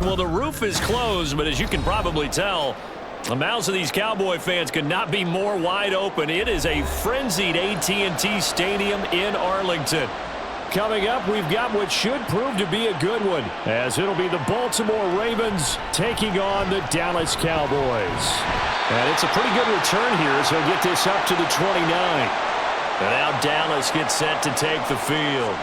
Well, the roof is closed, but as you can probably tell, the mouths of these Cowboy fans could not be more wide open. It is a frenzied AT&T Stadium in Arlington. Coming up, we've got what should prove to be a good one, as it'll be the Baltimore Ravens taking on the Dallas Cowboys. And it's a pretty good return here, so he'll get this up to the 29. And now Dallas gets set to take the field.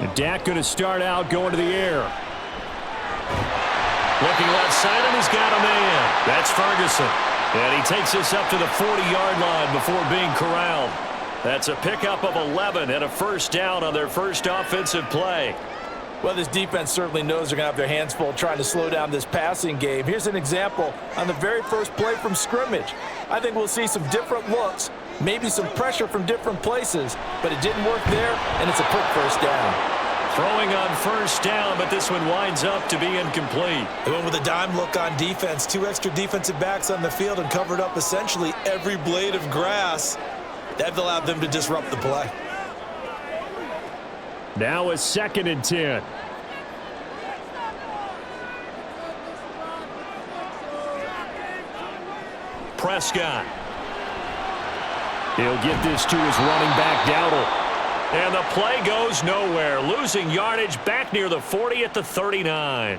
And Dak going to start out going to the air. Looking left side, and he's got a man. That's Ferguson. And he takes this up to the 40-yard line before being corralled. That's a pickup of 11 and a first down on their first offensive play. Well, this defense certainly knows they're going to have their hands full trying to slow down this passing game. Here's an example on the very first play from scrimmage. I think we'll see some different looks, maybe some pressure from different places, but it didn't work there, and it's a quick first down. Throwing on first down, but this one winds up to be incomplete. They went with a dime look on defense. 2 extra defensive backs on the field and covered up essentially every blade of grass. That allowed them to disrupt the play. Now a 2nd and 10. Prescott. He'll get this to his running back, Dowdle. And the play goes nowhere. Losing yardage back near the 40 at the 39.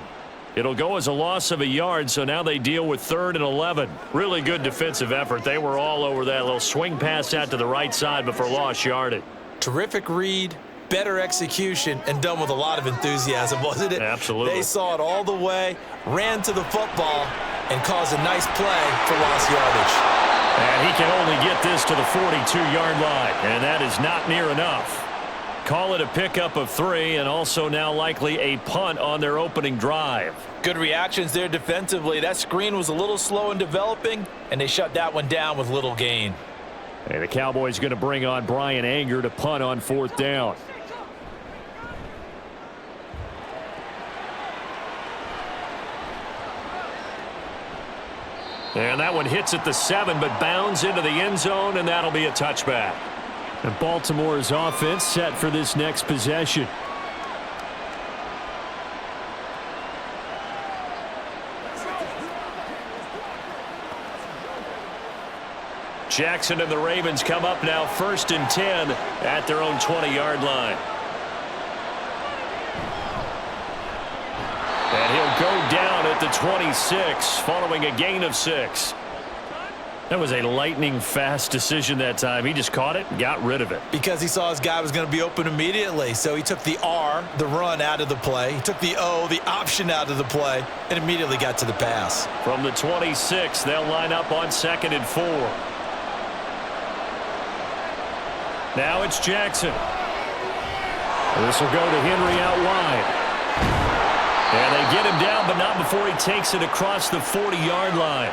It'll go as a loss of a yard, so now they deal with 3rd and 11. Really good defensive effort. They were all over that little swing pass out to the right side before lost yardage. Terrific read, better execution, and done with a lot of enthusiasm, wasn't it? Absolutely. They saw it all the way, ran to the football, and caused a nice play for lost yardage. And he can only get this to the 42-yard line, and that is not near enough. Call it a pickup of 3, and also now likely a punt on their opening drive. Good reactions there defensively. That screen was a little slow in developing, and they shut that one down with little gain. And the Cowboys going to bring on Brian Anger to punt on 4th down. And that one hits at the 7, but bounds into the end zone, and that'll be a touchback. And Baltimore's offense set for this next possession. Jackson and the Ravens come up now 1st and 10 at their own 20-yard line. And he'll go down at the 26 following a gain of 6. That was a lightning-fast decision that time. He just caught it and got rid of it. Because he saw his guy was going to be open immediately. So he took the R, the run, out of the play. He took the O, the option, out of the play, and immediately got to the pass. From the 26, they'll line up on 2nd and 4. Now it's Jackson. This will go to Henry out wide. And they get him down, but not before he takes it across the 40-yard line.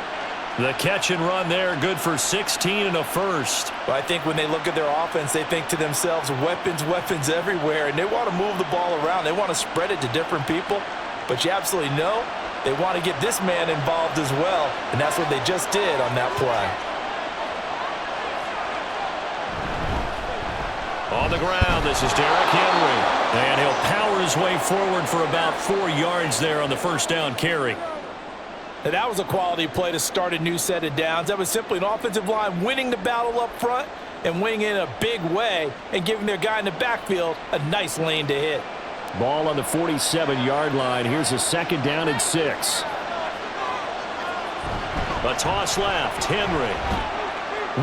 The catch and run there, good for 16 and a first. Well, I think when they look at their offense, they think to themselves, weapons, weapons everywhere, and they want to move the ball around. They want to spread it to different people, but you absolutely know they want to get this man involved as well, and that's what they just did on that play. On the ground, this is Derrick Henry, and he'll power his way forward for about 4 yards there on the first down carry. Now, that was a quality play to start a new set of downs. That was simply an offensive line winning the battle up front and winning in a big way and giving their guy in the backfield a nice lane to hit. Ball on the 47-yard line. Here's a 2nd down and 6. A toss left. Henry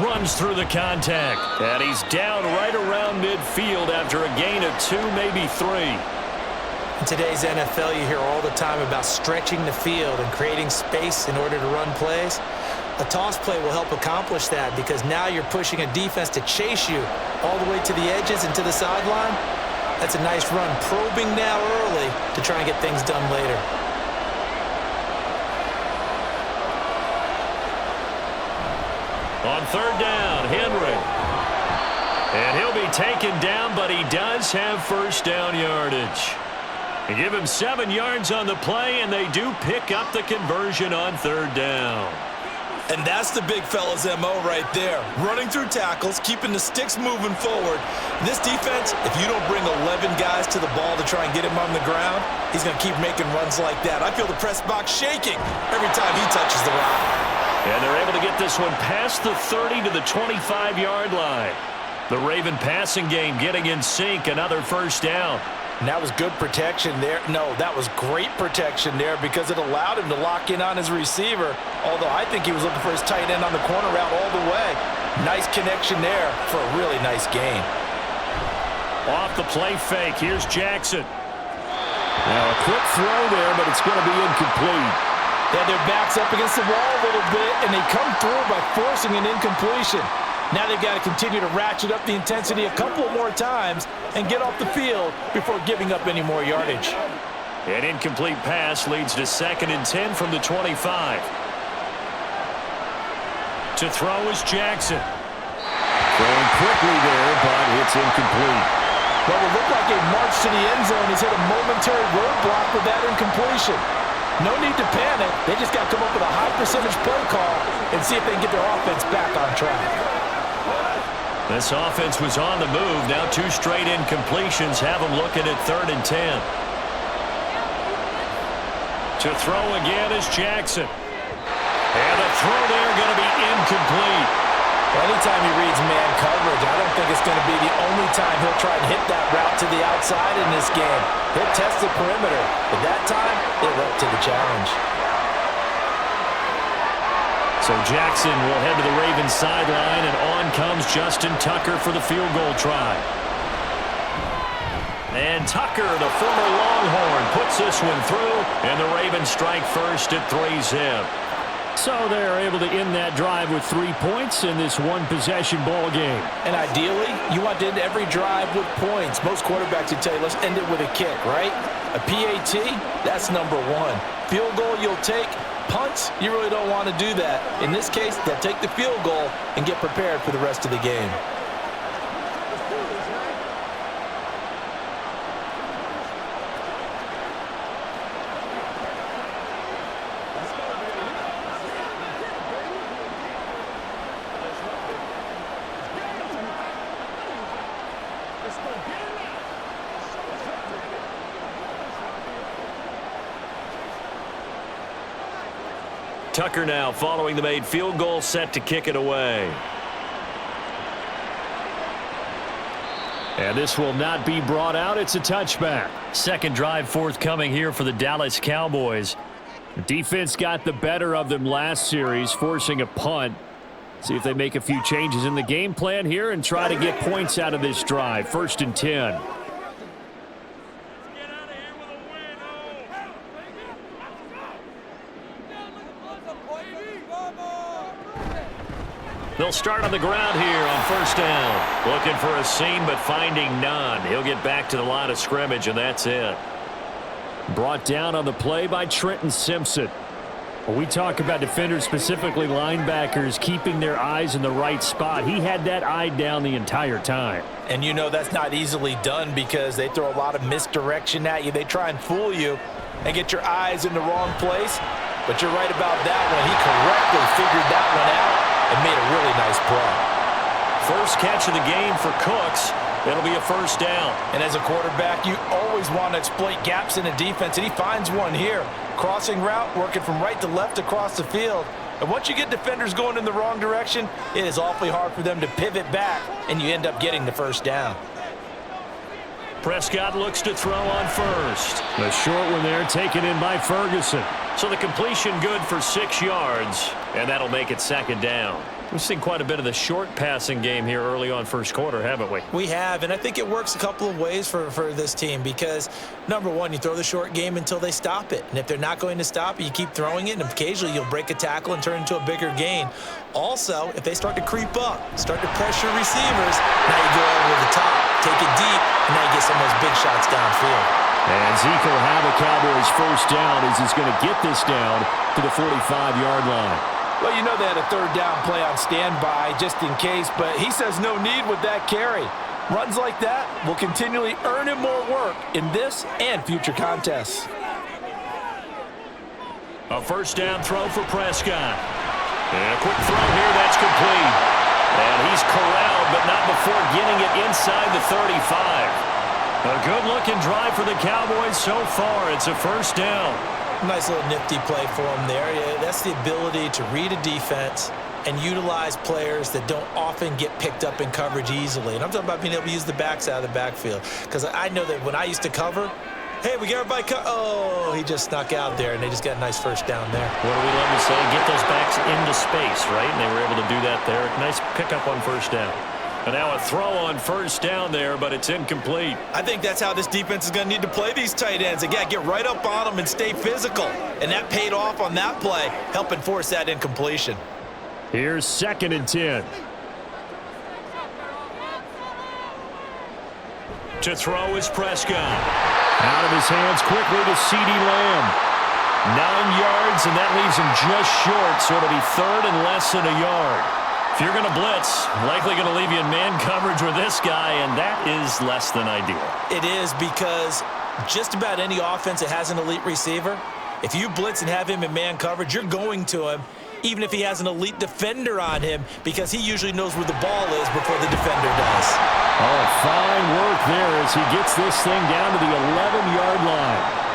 runs through the contact, and he's down right around midfield after a gain of 2, maybe 3. In today's NFL, you hear all the time about stretching the field and creating space in order to run plays. A toss play will help accomplish that because now you're pushing a defense to chase you all the way to the edges and to the sideline. That's a nice run, probing now early to try and get things done later. On 3rd down, Henry. And he'll be taken down, but he does have first down yardage. They give him 7 yards on the play, and they do pick up the conversion on 3rd down. And that's the big fella's MO right there. Running through tackles, keeping the sticks moving forward. This defense, if you don't bring 11 guys to the ball to try and get him on the ground, he's going to keep making runs like that. I feel the press box shaking every time he touches the rock. And they're able to get this one past the 30 to the 25-yard line. The Raven passing game getting in sync, another 1st down. And that was good protection there. No, that was great protection there because it allowed him to lock in on his receiver, although I think he was looking for his tight end on the corner route all the way. Nice connection there for a really nice gain. Off the play fake, here's Jackson. Now a quick throw there, but it's going to be incomplete. They had their backs up against the wall a little bit, and they come through by forcing an incompletion. Now they've got to continue to ratchet up the intensity a couple more times and get off the field before giving up any more yardage. An incomplete pass leads to 2nd and 10 from the 25. To throw is Jackson. Throwing quickly there, but it's incomplete. Well, it looked like a march to the end zone has hit a momentary roadblock with that incompletion. No need to panic. They just got to come up with a high percentage play call and see if they can get their offense back on track. This offense was on the move. Now 2 straight incompletions have them looking at 3rd and 10. To throw again is Jackson. And the throw there going to be incomplete. Anytime he reads man coverage, I don't think it's going to be the only time he'll try and hit that route to the outside in this game. He'll test the perimeter, but that time, they're up to the challenge. So Jackson will head to the Ravens sideline, and on comes Justin Tucker for the field goal try. And Tucker, the former Longhorn, puts this one through, and the Ravens strike first at 3-zip. So they're able to end that drive with 3 points in this one-possession ball game. And ideally, you want to end every drive with points. Most quarterbacks would tell you, let's end it with a kick, right? A PAT, that's number 1. Field goal you'll take. Punts, you really don't want to do that. In this case, they'll take the field goal and get prepared for the rest of the game. Tucker now following the made field goal, set to kick it away. And this will not be brought out. It's a touchback. 2nd drive forthcoming here for the Dallas Cowboys. The defense got the better of them last series, forcing a punt. See if they make a few changes in the game plan here and try to get points out of this drive. 1st and 10. They'll start on the ground here on 1st down. Looking for a seam, but finding none. He'll get back to the line of scrimmage, and that's it. Brought down on the play by Trenton Simpson. When we talk about defenders, specifically linebackers, keeping their eyes in the right spot, he had that eye down the entire time. And you know that's not easily done because they throw a lot of misdirection at you. They try and fool you and get your eyes in the wrong place. But you're right about that one. He correctly figured that one out and made a really nice play. First catch of the game for Cooks. It'll be a 1st down. And as a quarterback, you always want to exploit gaps in the defense, and he finds one here. Crossing route, working from right to left across the field. And once you get defenders going in the wrong direction, it is awfully hard for them to pivot back, and you end up getting the 1st down. Prescott looks to throw on 1st. The short one there taken in by Ferguson. So the completion good for 6 yards, and that'll make it 2nd down. We've seen quite a bit of the short passing game here early on 1st quarter, haven't we? We have, and I think it works a couple of ways for this team because, number 1, you throw the short game until they stop it. And if they're not going to stop it, you keep throwing it, and occasionally you'll break a tackle and turn it into a bigger gain. Also, if they start to creep up, start to pressure receivers, now you go over the top, take it deep, and now you get some of those big shots downfield. And Zeke will have a Cowboys 1st down as he's going to get this down to the 45-yard line. Well, you know they had a 3rd down play on standby just in case, but he says no need with that carry. Runs like that will continually earn him more work in this and future contests. A first down throw for Prescott. And a quick throw here, that's complete. And he's corralled, but not before getting it inside the 35. A good-looking drive for the Cowboys so far. It's a first down. Nice little nifty play for him there. Yeah, that's the ability to read a defense and utilize players that don't often get picked up in coverage easily. And I'm talking about being able to use the backs out of the backfield. Because I know that when I used to cover, hey, we got everybody oh, he just snuck out there, and they just got a nice first down there. What do we love to say? Get those backs into space, right? And they were able to do that there. Nice pickup on first down. And now a throw on first down there, but it's incomplete. I think that's how this defense is going to need to play these tight ends. They got to get right up on them and stay physical. And that paid off on that play, helping force that incompletion. Here's 2nd and 10. To throw is Prescott. Out of his hands quickly to Ceedee Lamb. 9 yards, and that leaves him just short, so it'll be 3rd and less than a yard. If you're going to blitz, likely going to leave you in man coverage with this guy, and that is less than ideal. It is, because just about any offense that has an elite receiver, if you blitz and have him in man coverage, you're going to him, even if he has an elite defender on him, because he usually knows where the ball is before the defender does. Oh, fine work there as he gets this thing down to the 11-yard line.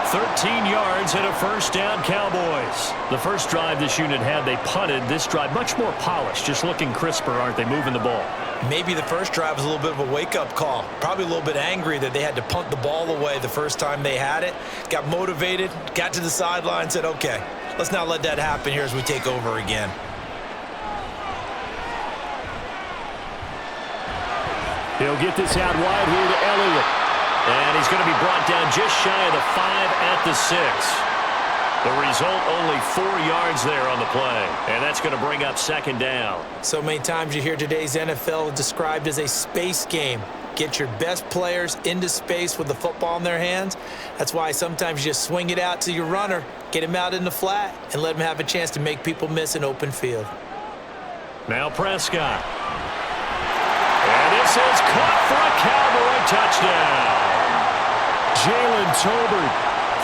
13 yards and a first down, Cowboys. The first drive this unit had, they punted. This drive, much more polished, just looking crisper, aren't they, moving the ball? Maybe the first drive was a little bit of a wake-up call. Probably a little bit angry that they had to punt the ball away the first time they had it. Got motivated, got to the sideline, said, okay, let's not let that happen here as we take over again. He'll get this out wide here to Elliott. And he's going to be brought down just shy of the 5 at the 6. The result, only 4 yards there on the play. And that's going to bring up 2nd down. So many times you hear today's NFL described as a space game. Get your best players into space with the football in their hands. That's why sometimes you just swing it out to your runner, get him out in the flat, and let him have a chance to make people miss an open field. Now Prescott. And this is caught for a Cowboy touchdown. Jalen Tolbert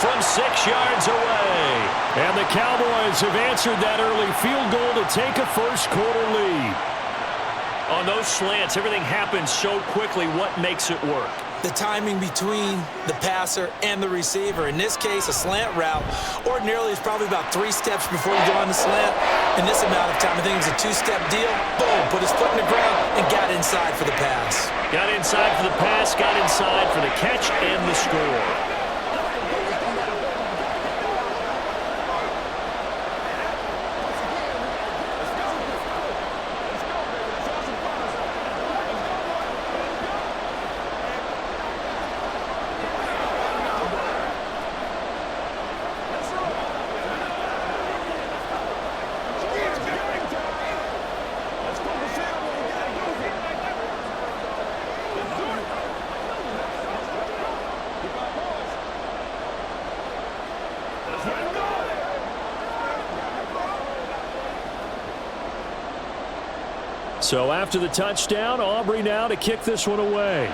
from 6 yards away. And the Cowboys have answered that early field goal to take a first-quarter lead. On those slants, everything happens so quickly. What makes it work? The timing between the passer and the receiver. In this case, a slant route ordinarily is probably about 3 steps before you go on the slant. In this amount of time, I think it was a 2-step deal. Boom, put his foot in the ground and got inside for the pass. Got inside for the pass, got inside for the catch and the score. So after the touchdown, Aubrey now to kick this one away.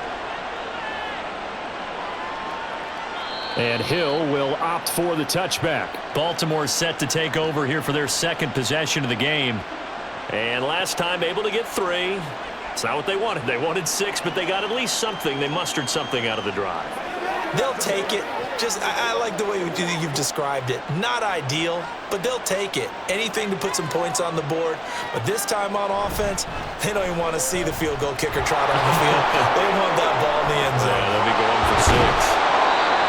And Hill will opt for the touchback. Baltimore set to take over here for their 2nd possession of the game. And last time able to get 3. It's not what they wanted. They wanted 6, but they got at least something. They mustered something out of the drive. They'll take it. I like the way you've described it. Not ideal, but they'll take it. Anything to put some points on the board. But this time on offense, they don't even want to see the field goal kicker trot on the field. They want that ball in the end zone. Yeah, they'll be going for 6.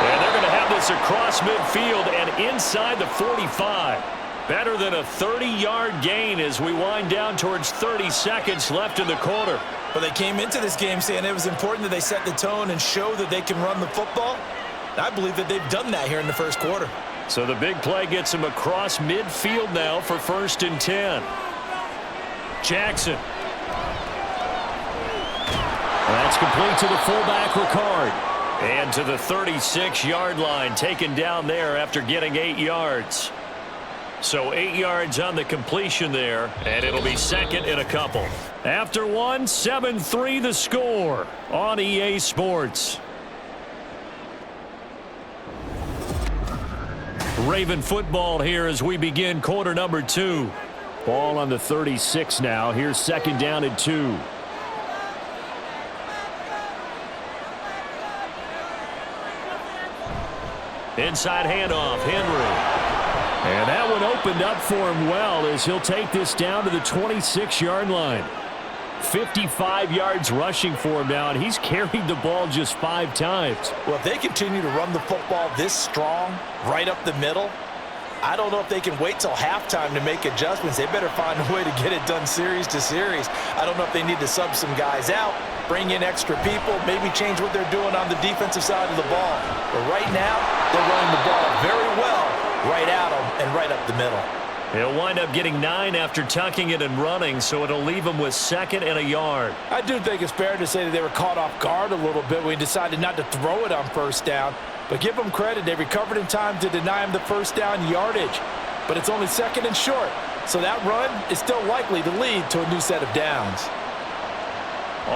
And they're going to have this across midfield and inside the 45. Better than a 30-yard gain as we wind down towards 30 seconds left in the quarter. Well, they came into this game saying it was important that they set the tone and show that they can run the football. I believe that they've done that here in the first quarter. So the big play gets them across midfield now for 1st and 10. Jackson. That's complete to the fullback, Ricard. And to the 36-yard line, taken down there after getting 8 yards. So 8 yards on the completion there, and it'll be second and a couple. After one, 7-3 the score on EA Sports. Raven football here as we begin quarter number 2. Ball on the 36 now. Here's second down and 2. Inside handoff, Henry. And that one opened up for him well as he'll take this down to the 26-yard line. 55 yards rushing for him now, and he's carried the ball just 5 times. Well, if they continue to run the football this strong, right up the middle, I don't know if they can wait till halftime to make adjustments. They better find a way to get it done series to series. I don't know if they need to sub some guys out, bring in extra people, maybe change what they're doing on the defensive side of the ball. But right now, they're running the ball very well, right at them and right up the middle. He'll wind up getting 9 after tucking it and running, so it'll leave him with second and a yard. I do think it's fair to say that they were caught off guard a little bit when he decided not to throw it on first down. But give them credit. They recovered in time to deny him the first down yardage. But it's only second and short. So that run is still likely to lead to a new set of downs.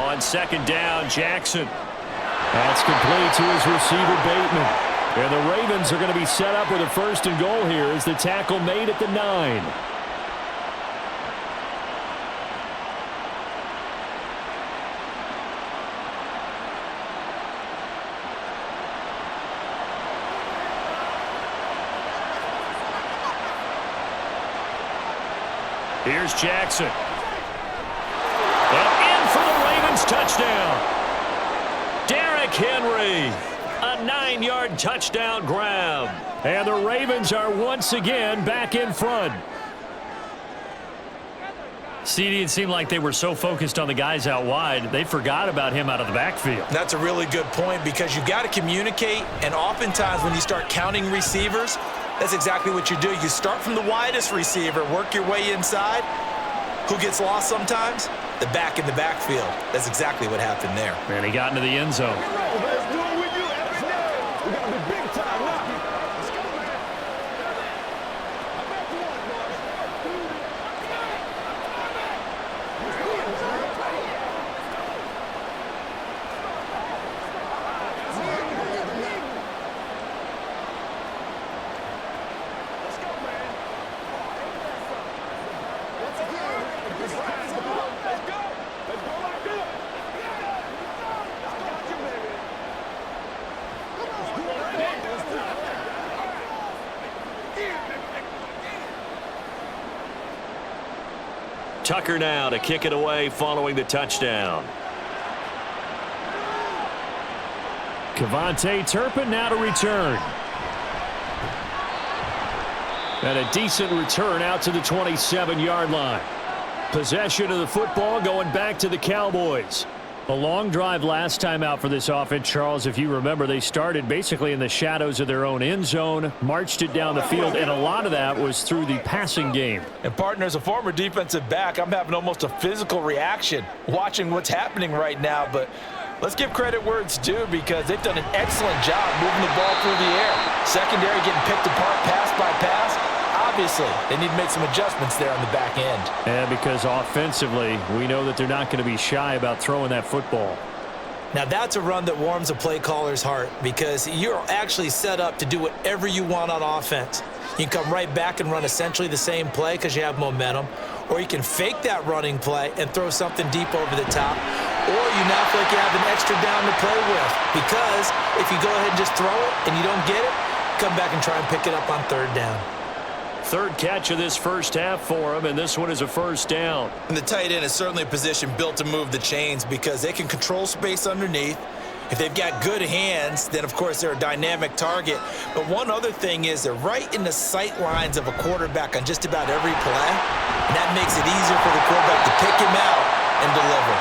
On second down, Jackson. That's complete to his receiver, Bateman. And the Ravens are going to be set up with a first and goal here as the tackle made at the 9. Here's Jackson. And in for the Ravens touchdown. Derrick Henry. A 9-yard touchdown grab. And the Ravens are once again back in front. Ceedee, it seemed like they were so focused on the guys out wide, they forgot about him out of the backfield. That's a really good point because you got to communicate, and oftentimes when you start counting receivers, that's exactly what you do. You start from the widest receiver, work your way inside. Who gets lost sometimes? The back in the backfield. That's exactly what happened there. And he got into the end zone. Tucker now to kick it away following the touchdown. Kevontae Turpin now to return. And a decent return out to the 27-yard line. Possession of the football going back to the Cowboys. A long drive last time out for this offense, Charles. If you remember, they started basically in the shadows of their own end zone, marched it down the field, and a lot of that was through the passing game. And, partner, as a former defensive back, I'm having almost a physical reaction watching what's happening right now. But let's give credit where it's due because they've done an excellent job moving the ball through the air. Secondary getting picked apart pass by pass. Obviously, they need to make some adjustments there on the back end. And because offensively, we know that they're not going to be shy about throwing that football. Now, that's a run that warms a play caller's heart because you're actually set up to do whatever you want on offense. You can come right back and run essentially the same play because you have momentum, or you can fake that running play and throw something deep over the top, or you now feel like you have an extra down to play with because if you go ahead and just throw it and you don't get it, come back and try and pick it up on third down. Third catch of this first half for him, and this one is a first down. And the tight end is certainly a position built to move the chains because they can control space underneath. If they've got good hands, then, of course, they're a dynamic target. But one other thing is they're right in the sight lines of a quarterback on just about every play, and that makes it easier for the quarterback to pick him out and deliver.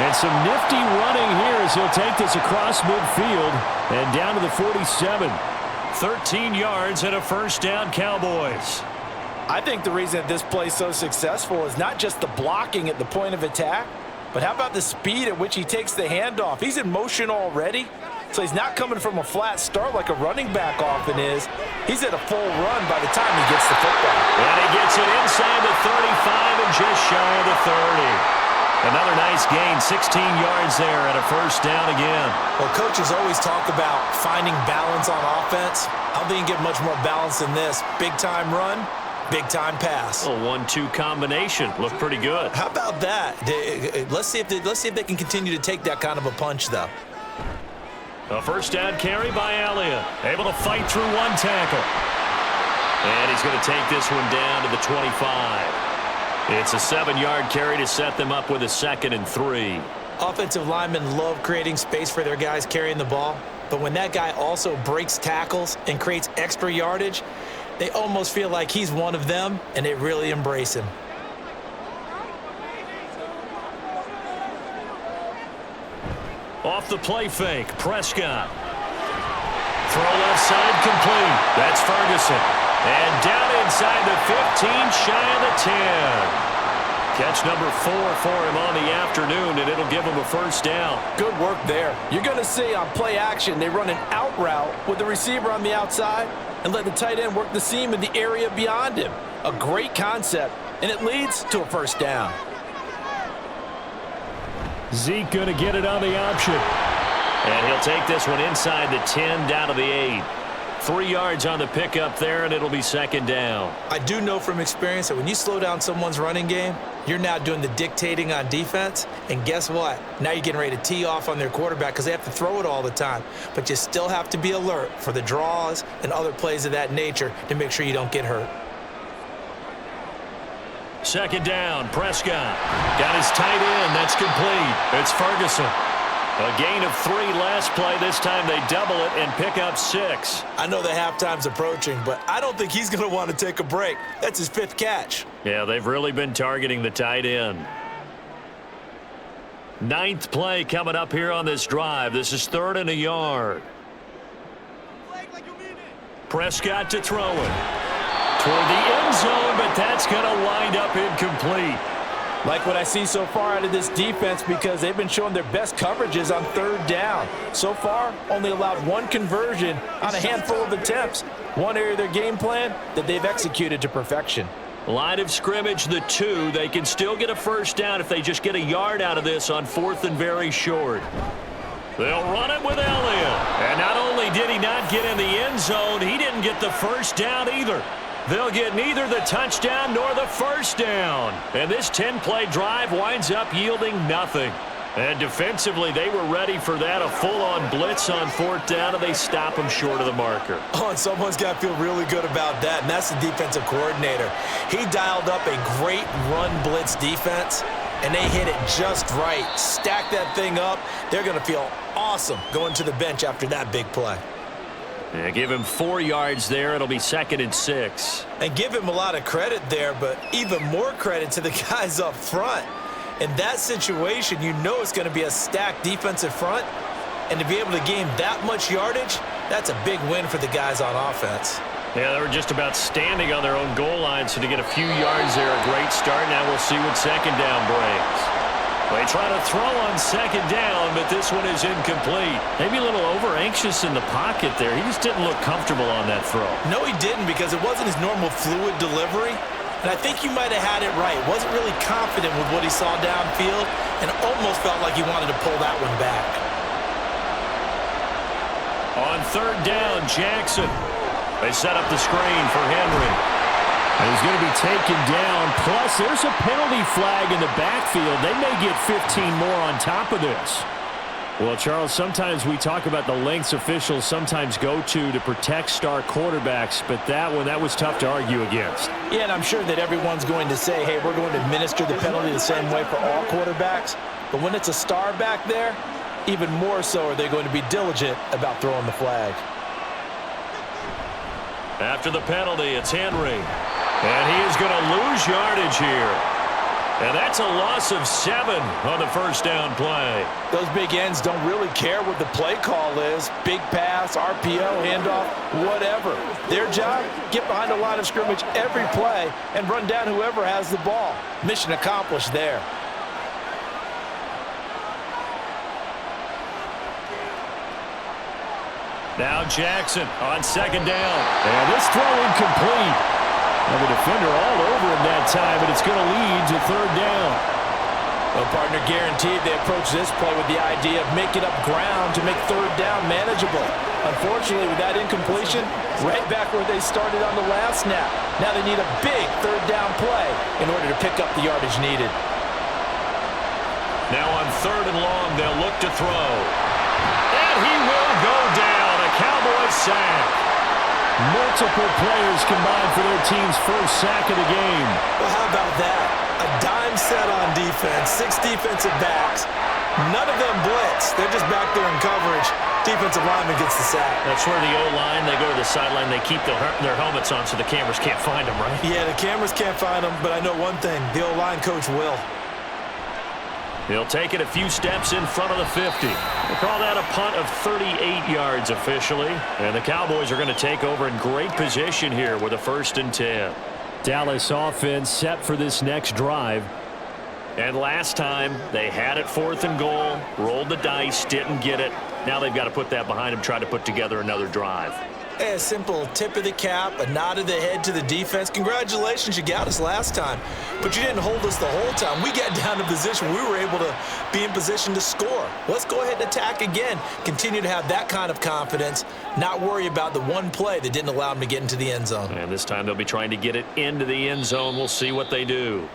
And some nifty running here as he'll take this across midfield and down to the 47. 13 yards and a first down, Cowboys. I think the reason that this play is so successful is not just the blocking at the point of attack, but how about the speed at which he takes the handoff? He's in motion already, So he's not coming from a flat start like a running back often is. He's at a full run by the time he gets the football. And he gets it inside the 35 and just shy of the 30. Another nice gain, 16 yards there and a first down again. Well, coaches always talk about finding balance on offense. I don't think you can get much more balance than this. Big-time run, big-time pass. A 1-2 combination. Looked pretty good. How about that? Let's see if they can continue to take that kind of a punch, though. A first down carry by Elliott. Able to fight through one tackle. And he's going to take this one down to the 25. It's a 7-yard carry to set them up with a 2nd and 3. Offensive linemen love creating space for their guys carrying the ball. But when that guy also breaks tackles and creates extra yardage, they almost feel like he's one of them, and they really embrace him. Off the play fake, Prescott. Throw left side complete. That's Ferguson. And down inside the 15, shy of the 10. Catch number 4 for him on the afternoon, and it'll give him a first down. Good work there. You're going to see on play action, they run an out route with the receiver on the outside and let the tight end work the seam in the area beyond him. A great concept, and it leads to a first down. Zeke going to get it on the option. And he'll take this one inside the 10 down to the 8. 3 yards on the pickup there, and it'll be 2nd down. I do know from experience that when you slow down someone's running game, you're now doing the dictating on defense. And guess what? Now you're getting ready to tee off on their quarterback because they have to throw it all the time. But you still have to be alert for the draws and other plays of that nature to make sure you don't get hurt. 2nd down, Prescott. Got his tight end. That's complete. It's Ferguson. A gain of 3 last play. This time they double it and pick up 6. I know the halftime's approaching, but I don't think he's going to want to take a break. That's his 5th catch. Yeah, they've really been targeting the tight end. 9th play coming up here on this drive. This is 3rd and a yard. Prescott to throw it. Toward the end zone, but that's going to wind up incomplete. Like what I see so far out of this defense because they've been showing their best coverages on 3rd down. So far, only allowed 1 conversion on a handful of attempts. One area of their game plan that they've executed to perfection. Line of scrimmage, the 2. They can still get a first down if they just get a yard out of this on 4th and very short. They'll run it with Elliott. And not only did he not get in the end zone, he didn't get the first down either. They'll get neither the touchdown nor the first down. And this 10-play drive winds up yielding nothing. And defensively, they were ready for that, a full-on blitz on 4th down, and they stop him short of the marker. Oh, and someone's got to feel really good about that, and that's the defensive coordinator. He dialed up a great run blitz defense, and they hit it just right. Stack that thing up. They're going to feel awesome going to the bench after that big play. Yeah, give him 4 yards there. It'll be 2nd and 6. And give him a lot of credit there, but even more credit to the guys up front. In that situation, you know it's going to be a stacked defensive front, and to be able to gain that much yardage, that's a big win for the guys on offense. Yeah, they were just about standing on their own goal line, so to get a few yards there, a great start. Now we'll see what 2nd down brings. They try to throw on 2nd down, but this one is incomplete. Maybe a little over-anxious in the pocket there. He just didn't look comfortable on that throw. No, he didn't, because it wasn't his normal fluid delivery. And I think you might have had it right. Wasn't really confident with what he saw downfield and almost felt like he wanted to pull that one back. On 3rd down, Jackson. They set up the screen for Henry. And he's going to be taken down. Plus, there's a penalty flag in the backfield. They may get 15 more on top of this. Well, Charles, sometimes we talk about the lengths officials sometimes go to protect star quarterbacks, but that was tough to argue against. Yeah, and I'm sure that everyone's going to say, hey, we're going to administer the penalty the same way for all quarterbacks. But when it's a star back there, even more so are they going to be diligent about throwing the flag. After the penalty, it's Henry. And he is going to lose yardage here. And that's a loss of 7 on the first down play. Those big ends don't really care what the play call is. Big pass, RPO, handoff, whatever. Their job, get behind the line of scrimmage every play and run down whoever has the ball. Mission accomplished there. Now Jackson on second down. And this throw incomplete. And the defender all over him that time, but it's going to lead to third down. Well, partner, guaranteed they approach this play with the idea of making up ground to make third down manageable. Unfortunately, with that incompletion, right back where they started on the last snap. Now they need a big third down play in order to pick up the yardage needed. Now on third and long, they'll look to throw. And he will go down. A Cowboys sack. Multiple players combined for their team's first sack of the game. Well, how about that? A dime set on defense, 6 defensive backs. None of them blitz. They're just back there in coverage. Defensive lineman gets the sack. That's where the O-line, they go to the sideline, they keep their helmets on so the cameras can't find them, right? Yeah, the cameras can't find them, but I know one thing. The O-line coach will. He'll take it a few steps in front of the 50. We'll call that a punt of 38 yards officially. And the Cowboys are going to take over in great position here with a 1st and 10. Dallas offense set for this next drive. And last time, they had it 4th and goal, rolled the dice, didn't get it. Now they've got to put that behind them, try to put together another drive. A simple tip of the cap, a nod of the head to the defense. Congratulations, you got us last time. But you didn't hold us the whole time. We got down to position. We were able to be in position to score. Let's go ahead and attack again. Continue to have that kind of confidence, not worry about the one play that didn't allow them to get into the end zone. And this time they'll be trying to get it into the end zone. We'll see what they do.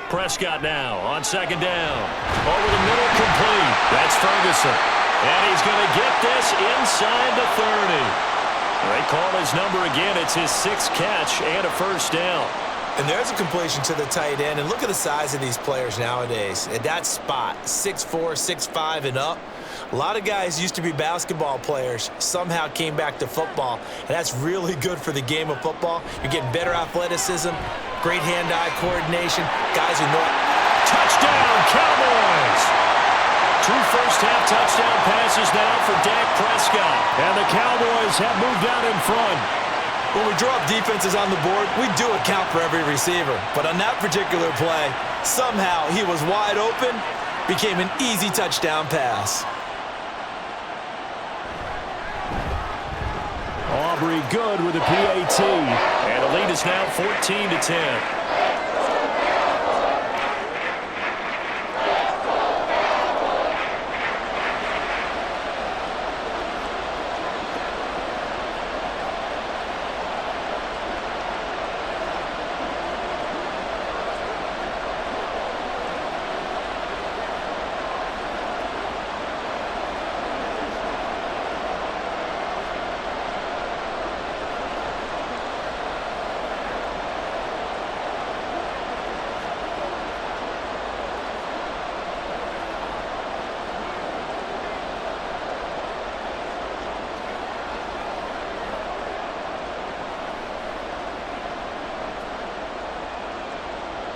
Prescott now on second down. Over the middle, complete. That's Ferguson. And he's going to get this inside the 30. They call his number again. It's his 6th catch and a 1st down. And there's a completion to the tight end. And look at the size of these players nowadays. At that spot, 6'4", 6'5", and up. A lot of guys used to be basketball players, somehow came back to football, and that's really good for the game of football. You're getting better athleticism, great hand-eye coordination, guys who know it. Touchdown, Cowboys! 2 first-half touchdown passes now for Dak Prescott. And the Cowboys have moved out in front. When we draw up defenses on the board, we do account for every receiver. But on that particular play, somehow he was wide open, became an easy touchdown pass. Aubrey good with a PAT. And the lead is now 14-10.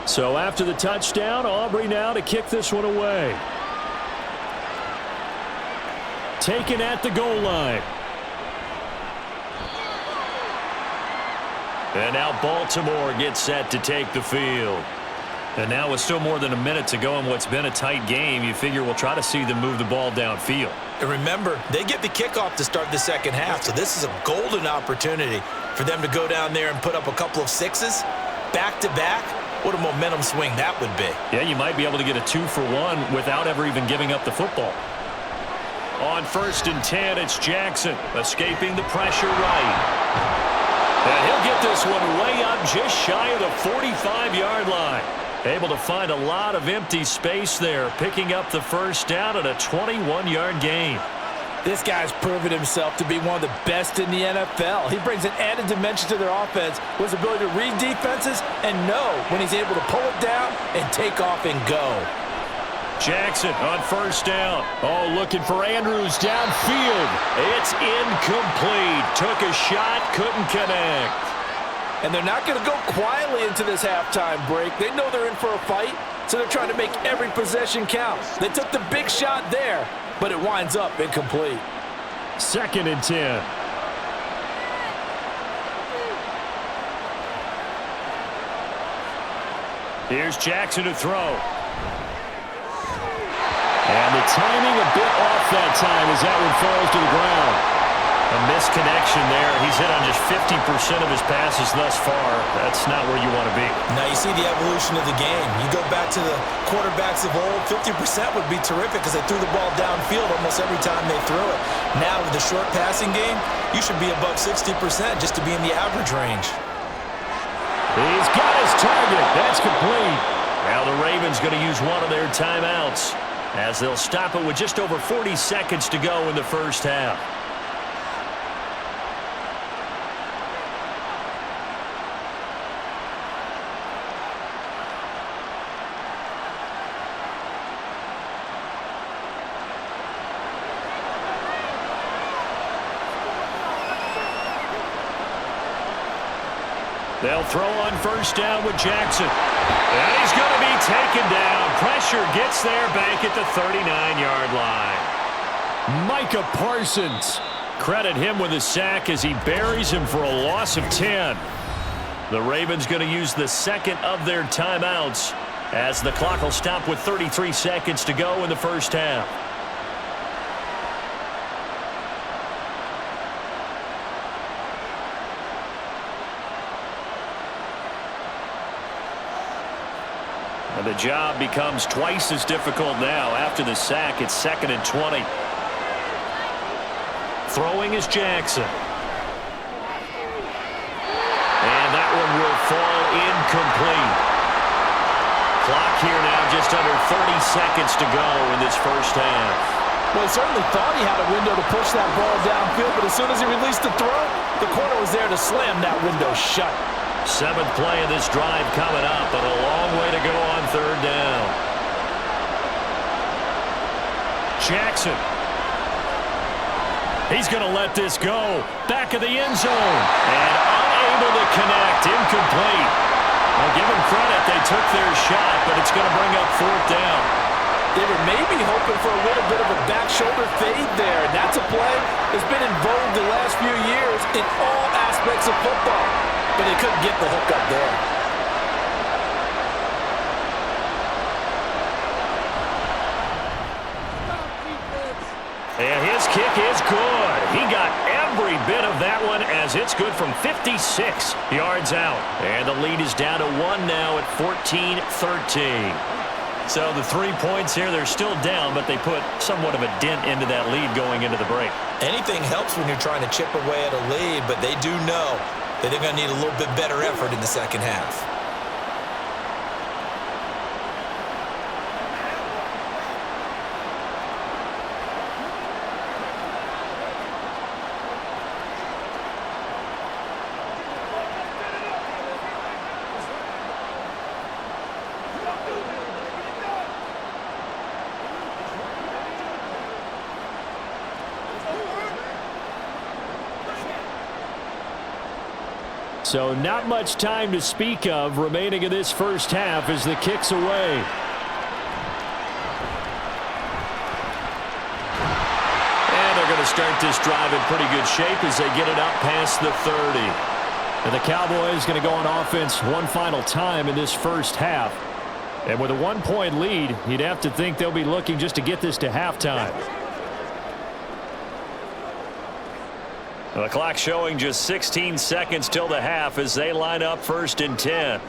So after the touchdown, Aubrey now to kick this one away. Taken at the goal line. And now Baltimore gets set to take the field. And now with still more than a minute to go in what's been a tight game, you figure we'll try to see them move the ball downfield. And remember, they get the kickoff to start the second half, so this is a golden opportunity for them to go down there and put up a couple of 6s back-to-back. What a momentum swing that would be. Yeah, you might be able to get a 2-for-1 without ever even giving up the football. On 1st and 10, it's Jackson escaping the pressure right. And he'll get this one way up just shy of the 45-yard line. Able to find a lot of empty space there, picking up the 1st down at a 21-yard gain. This guy's proven himself to be one of the best in the NFL. He brings an added dimension to their offense with his ability to read defenses and know when he's able to pull it down and take off and go. Jackson on 1st down. Oh, looking for Andrews downfield. It's incomplete. Took a shot, couldn't connect. And they're not going to go quietly into this halftime break. They know they're in for a fight. so they're trying to make every possession count. They took the big shot there, but it winds up incomplete. 2nd and 10. Here's Jackson to throw. And the timing a bit off that time as that one falls to the ground. A misconnection there. He's hit on just 50% of his passes thus far. That's not where you want to be. Now you see the evolution of the game. You go back to the quarterbacks of old, 50% would be terrific because they threw the ball downfield almost every time they threw it. Now with the short passing game, you should be above 60% just to be in the average range. He's got his target. That's complete. Now the Ravens going to use one of their timeouts as they'll stop it with just over 40 seconds to go in the first half. They'll throw on first down with Jackson. And he's going to be taken down. Pressure gets there back at the 39-yard line. Micah Parsons. Credit him with a sack as he buries him for a loss of 10. The Ravens going to use the second of their timeouts as the clock will stop with 33 seconds to go in the first half. And the job becomes twice as difficult now. After the sack, it's 2nd and 20. Throwing is Jackson. And that one will fall incomplete. Clock here now just under 30 seconds to go in this first half. Well, he certainly thought he had a window to push that ball downfield, but as soon as he released the throw, the corner was there to slam that window shut. 7th play of this drive coming up, but a long way to go on third down. Jackson. He's going to let this go. Back of the end zone. And unable to connect. Incomplete. I'll give them credit. They took their shot, but it's going to bring up 4th down. They were maybe hoping for a little bit of a back shoulder fade there. And that's a play that's been in vogue the last few years in all aspects of football. But they couldn't get the hook up there. And his kick is good. He got every bit of that one as it's good from 56 yards out. And the lead is down to 1 now at 14-13. So the 3 points here, they're still down, but they put somewhat of a dent into that lead going into the break. Anything helps when you're trying to chip away at a lead, but they do know that they're going to need a little bit better effort in the second half. So not much time to speak of remaining in this first half as the kick's away. And they're going to start this drive in pretty good shape as they get it up past the 30. And the Cowboys going to go on offense one final time in this first half. And with a 1-point lead, you'd have to think they'll be looking just to get this to halftime. The clock showing just 16 seconds till the half as they line up 1st and 10.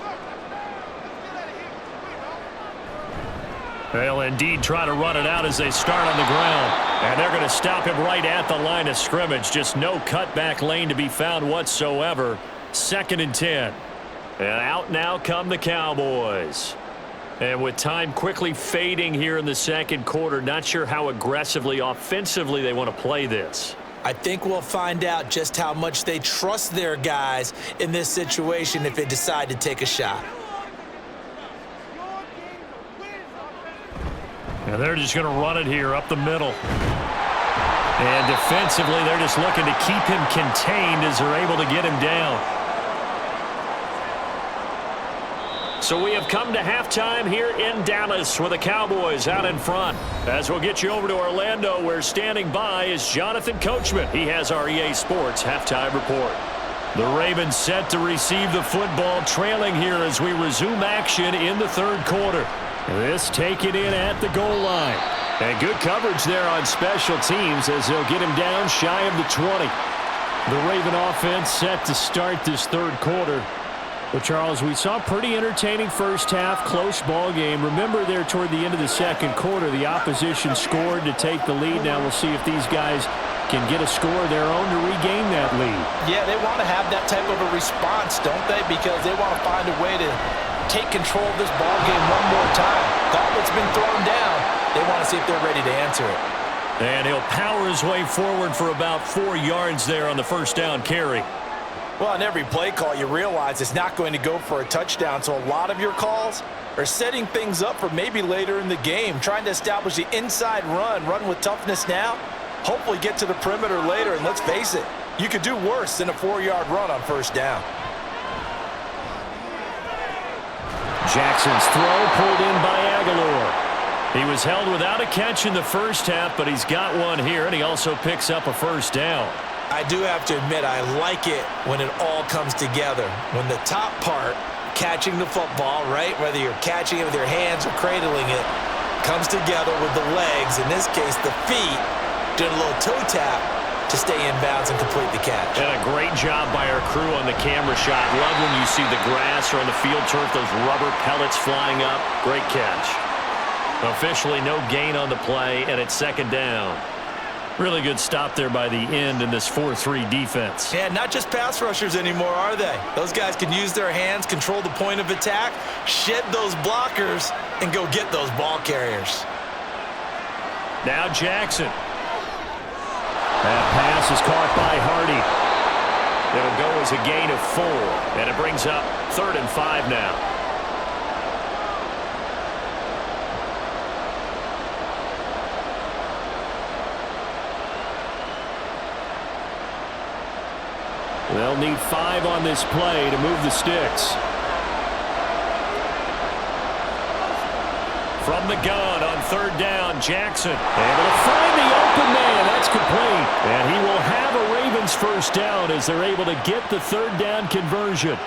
They'll indeed try to run it out as they start on the ground. And they're going to stop him right at the line of scrimmage. Just no cutback lane to be found whatsoever. 2nd and 10. And out now come the Cowboys. And with time quickly fading here in the second quarter, not sure how aggressively, offensively they want to play this. I think we'll find out just how much they trust their guys in this situation if they decide to take a shot. And they're just going to run it here up the middle. And defensively, they're just looking to keep him contained as they're able to get him down. So we have come to halftime here in Dallas with the Cowboys out in front. As we'll get you over to Orlando, where standing by is Jonathan Coachman. He has our EA Sports halftime report. The Ravens set to receive the football, trailing here as we resume action in the third quarter. This taken in at the goal line. And good coverage there on special teams as they'll get him down shy of the 20. The Raven offense set to start this third quarter. Well, Charles, we saw a pretty entertaining first half, close ball game. Remember there toward the end of the second quarter, the opposition scored to take the lead. Now we'll see if these guys can get a score of their own to regain that lead. Yeah, they want to have that type of a response, don't they? Because they want to find a way to take control of this ball game one more time. Gauntlet's been thrown down. They want to see if they're ready to answer it. And he'll power his way forward for about 4 yards there on the first down carry. Well, on every play call, you realize it's not going to go for a touchdown, so a lot of your calls are setting things up for maybe later in the game, trying to establish the inside run with toughness now, hopefully get to the perimeter later, and let's face it, you could do worse than a 4-yard run on first down. Jackson's throw pulled in by Aguilar. He was held without a catch in the first half, but he's got one here, and he also picks up a first down. I do have to admit, I like it when it all comes together. When the top part, catching the football, right, whether you're catching it with your hands or cradling it, comes together with the legs, in this case the feet, doing a little toe tap to stay in bounds and complete the catch. And a great job by our crew on the camera shot. Love when you see the grass or on the field turf, those rubber pellets flying up. Great catch. Officially no gain on the play, and it's second down. Really good stop there by the end in this 4-3 defense. Yeah, not just pass rushers anymore, are they? Those guys can use their hands, control the point of attack, shed those blockers, and go get those ball carriers. Now Jackson. That pass is caught by Hardy. It'll go as a gain of 4, and it brings up 3rd and 5 now. They'll need 5 on this play to move the sticks. From the gun on 3rd down, Jackson able to find the open man. That's complete. And he will have a Ravens first down as they're able to get the 3rd down conversion.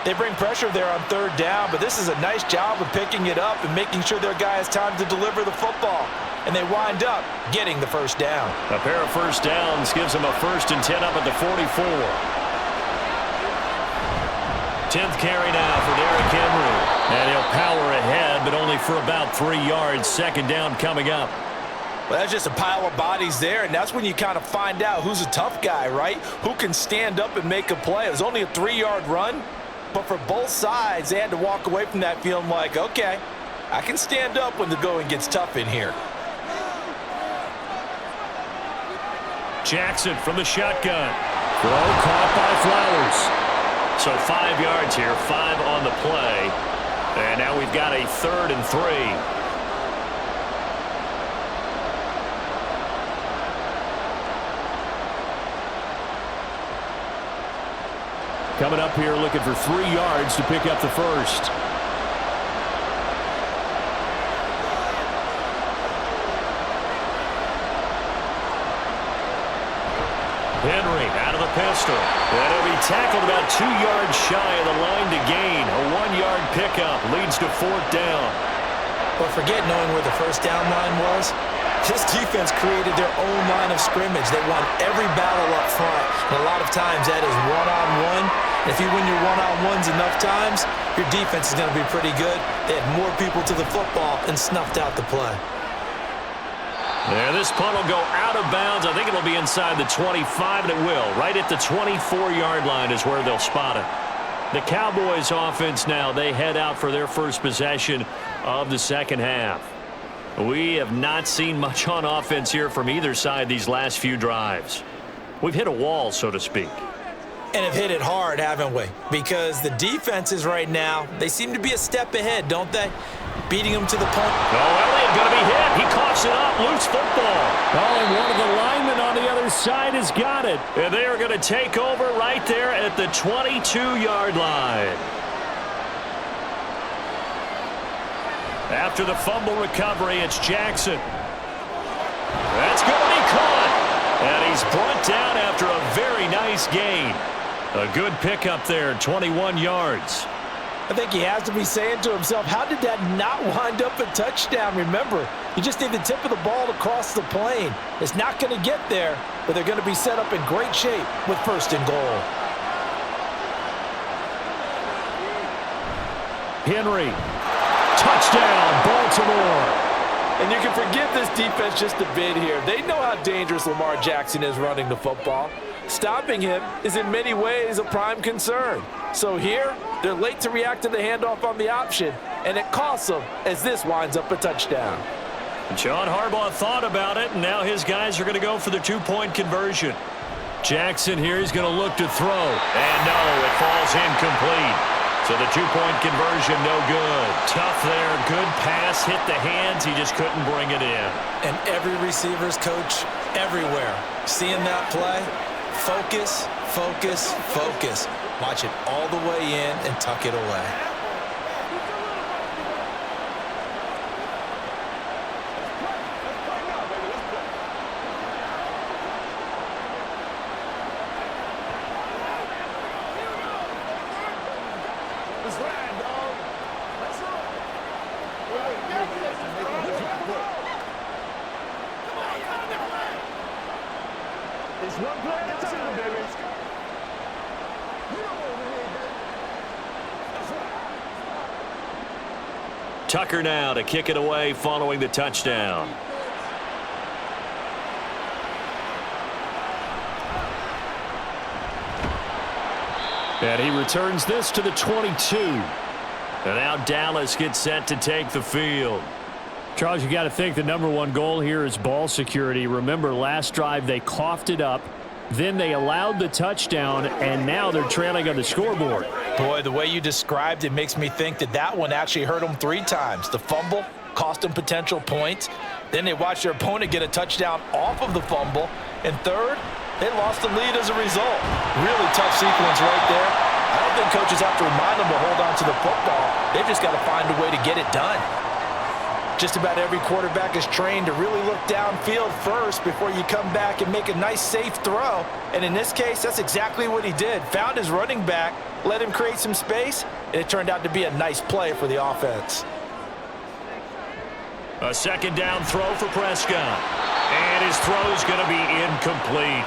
They bring pressure there on 3rd down, but this is a nice job of picking it up and making sure their guy has time to deliver the football. And they wind up getting the first down. A pair of first downs gives them a 1st and 10 up at the 44. 10th carry now for Derrick Henry. And he'll power ahead, but only for about 3 yards. Second down coming up. Well, that's just a pile of bodies there, and that's when you kind of find out who's a tough guy, right? Who can stand up and make a play. It was only a 3-yard run, but for both sides, they had to walk away from that feeling like, okay, I can stand up when the going gets tough in here. Jackson from the shotgun. Throw caught by Flowers. So 5 yards here, 5 on the play. And now we've got a 3rd and 3. Coming up here looking for 3 yards to pick up the first. Henry out of the pistol. And he'll be tackled about 2 yards shy of the line to gain. A 1-yard pickup leads to 4th down. But forget knowing where the first down line was. This defense created their own line of scrimmage. They won every battle up front. And a lot of times that is one-on-one. And if you win your one-on-ones enough times, your defense is going to be pretty good. They had more people to the football and snuffed out the play. There, this punt will go out of bounds. I think it'll be inside the 25, and it will. Right at the 24-yard line is where they'll spot it. The Cowboys offense now, they head out for their first possession of the second half. We have not seen much on offense here from either side these last few drives. We've hit a wall, so to speak. And have hit it hard, haven't we? Because the defenses right now, they seem to be a step ahead, don't they? Beating them to the point. Oh, Elliott going to be hit. He coughs it up. Loose football. Oh, and one of the linemen on the other side has got it. And they are going to take over right there at the 22-yard line. After the fumble recovery, it's Jackson. That's going to be caught. And he's brought down after a very nice gain. A good pickup there, 21 yards. I think he has to be saying to himself, how did that not wind up a touchdown? Remember, you just need the tip of the ball to cross the plane. It's not going to get there, but they're going to be set up in great shape with 1st and goal. Henry. Touchdown, Baltimore. And you can forgive this defense just a bit here. They know how dangerous Lamar Jackson is running the football. Stopping him is in many ways a prime concern. So here, they're late to react to the handoff on the option, and it costs them as this winds up a touchdown. John Harbaugh thought about it, and now his guys are going to go for the 2-point conversion. Jackson here is going to look to throw. And no, it falls incomplete. So the 2-point conversion, no good. Tough there, good pass, hit the hands, he just couldn't bring it in. And every receiver's coach everywhere, seeing that play, focus, focus, focus. Watch it all the way in and tuck it away. Tucker now to kick it away following the touchdown. And he returns this to the 22. And now Dallas gets set to take the field. Charles, you got to think the #1 goal here is ball security. Remember, last drive they coughed it up. Then they allowed the touchdown, and now they're trailing on the scoreboard. Boy, the way you described it makes me think that one actually hurt them 3 times. The fumble cost them potential points. Then they watched their opponent get a touchdown off of the fumble. And third, they lost the lead as a result. Really tough sequence right there. I don't think coaches have to remind them to hold on to the football. They've just got to find a way to get it done. Just about every quarterback is trained to really look downfield first before you come back and make a nice, safe throw. And in this case, that's exactly what he did. Found his running back, let him create some space, and it turned out to be a nice play for the offense. A 2nd down throw for Prescott. And his throw's going to be incomplete.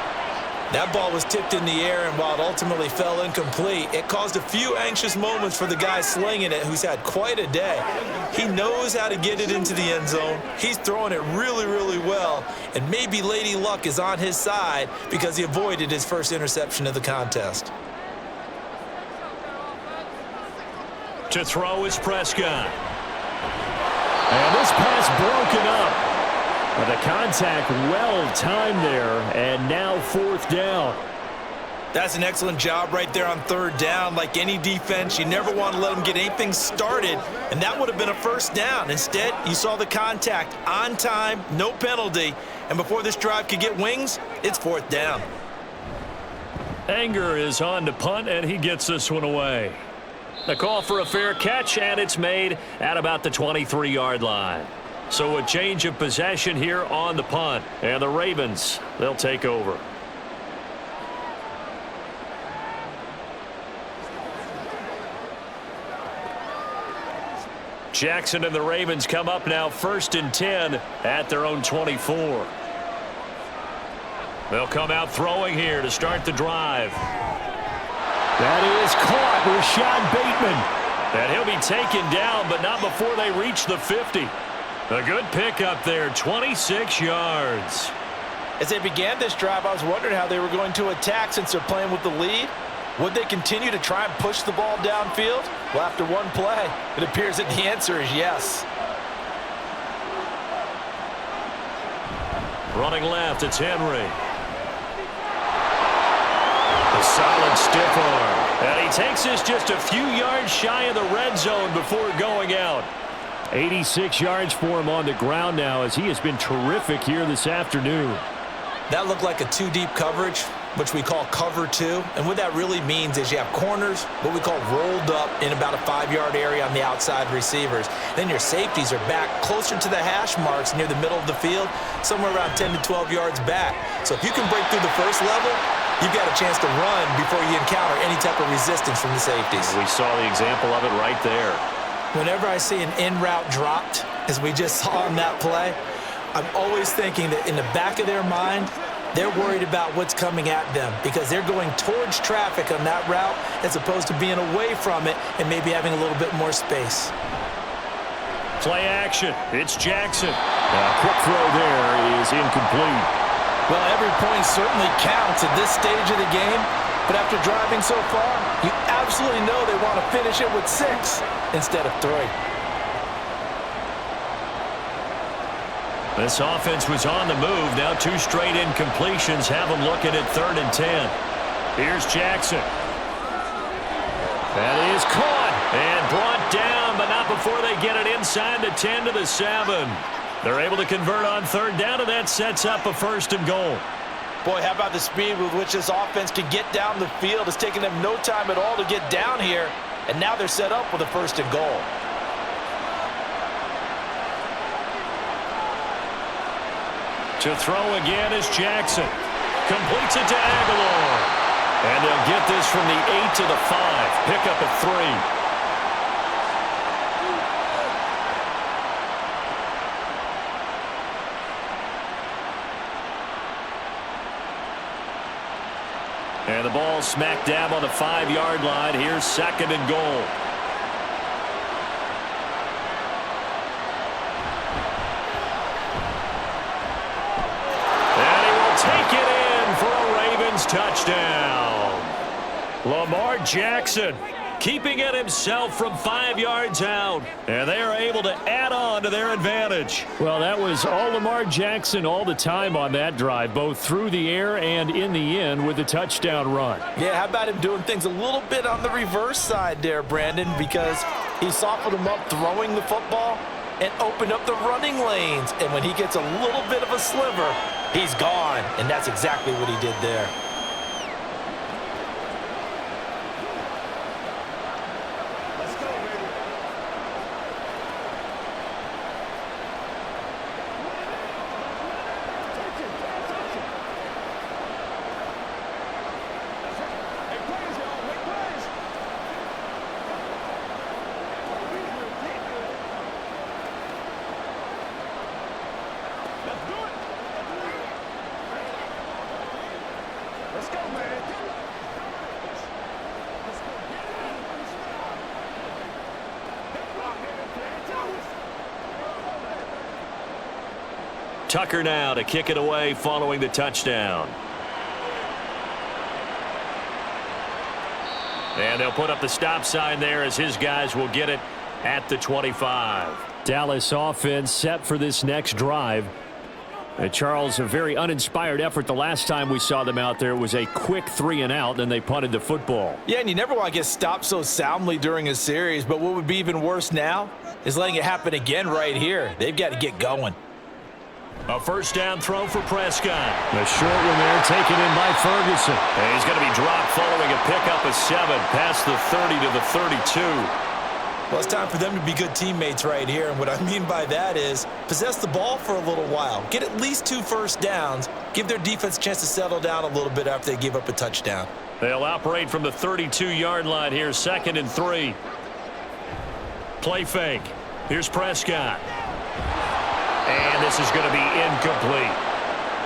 That ball was tipped in the air, and while it ultimately fell incomplete, it caused a few anxious moments for the guy slinging it, who's had quite a day. He knows how to get it into the end zone. He's throwing it really, really well, and maybe Lady Luck is on his side because he avoided his first interception of the contest. To throw is Prescott. And this pass broken up. The contact well-timed there, and now 4th down. That's an excellent job right there on 3rd down. Like any defense, you never want to let them get anything started, and that would have been a 1st down. Instead, you saw the contact on time, no penalty, and before this drive could get wings, it's 4th down. Anger is on to punt, and he gets this one away. The call for a fair catch, and it's made at about the 23-yard line. So a change of possession here on the punt. And the Ravens, they'll take over. Jackson and the Ravens come up now 1st and 10 at their own 24. They'll come out throwing here to start the drive. That is caught. Rashad Bateman. And he'll be taken down, but not before they reach the 50. A good pickup there, 26 yards. As they began this drive, I was wondering how they were going to attack since they're playing with the lead. Would they continue to try and push the ball downfield? Well, after one play, it appears that the answer is yes. Running left, it's Henry. A solid stiff arm. And he takes this just a few yards shy of the red zone before going out. 86 yards for him on the ground now, as he has been terrific here this afternoon. That looked like a two-deep coverage, which we call cover two. And what that really means is you have corners, what we call rolled up in about a 5-yard area on the outside receivers. Then your safeties are back closer to the hash marks near the middle of the field, somewhere around 10 to 12 yards back. So if you can break through the first level, you've got a chance to run before you encounter any type of resistance from the safeties. We saw the example of it right there. Whenever I see an in-route dropped, as we just saw on that play, I'm always thinking that in the back of their mind, they're worried about what's coming at them because they're going towards traffic on that route as opposed to being away from it and maybe having a little bit more space. Play action. It's Jackson. A quick throw there is incomplete. Well, every point certainly counts at this stage of the game, but after driving so far, you absolutely know they want to finish it with 6 instead of 3. This offense was on the move. Now 2 straight incompletions have them looking at 3rd and 10. Here's Jackson. That is caught and brought down, but not before they get it inside the 10 to the 7. They're able to convert on 3rd down, and that sets up a 1st and goal. Boy, how about the speed with which this offense can get down the field? It's taken them no time at all to get down here, and now they're set up with a 1st and goal. To throw again is Jackson. Completes it to Aguilar. And they'll get this from the 8 to the 5. Pick up at 3. And the ball smack dab on the 5-yard line. Here's 2nd and goal. Take it in for a Ravens touchdown. Lamar Jackson keeping it himself from 5 yards out, and they are able to add on to their advantage. Well, that was all Lamar Jackson all the time on that drive, both through the air and in the end with the touchdown run. Yeah, how about him doing things a little bit on the reverse side there, Brandon, because he softened him up throwing the football and opened up the running lanes. And when he gets a little bit of a sliver, he's gone, and that's exactly what he did there. Tucker now to kick it away following the touchdown. And they'll put up the stop sign there as his guys will get it at the 25. Dallas offense set for this next drive. Charles, a very uninspired effort. The last time we saw them out there was a quick 3 and out, then they punted the football. Yeah, and you never want to get stopped so soundly during a series, but what would be even worse now is letting it happen again right here. They've got to get going. A 1st down throw for Prescott. The short one there taken in by Ferguson. And he's going to be dropped following a pickup of 7 past the 30 to the 32. Well, it's time for them to be good teammates right here. And what I mean by that is possess the ball for a little while. Get at least 2 first downs. Give their defense a chance to settle down a little bit after they give up a touchdown. They'll operate from the 32-yard line here, 2nd and 3. Play fake. Here's Prescott. And this is going to be incomplete.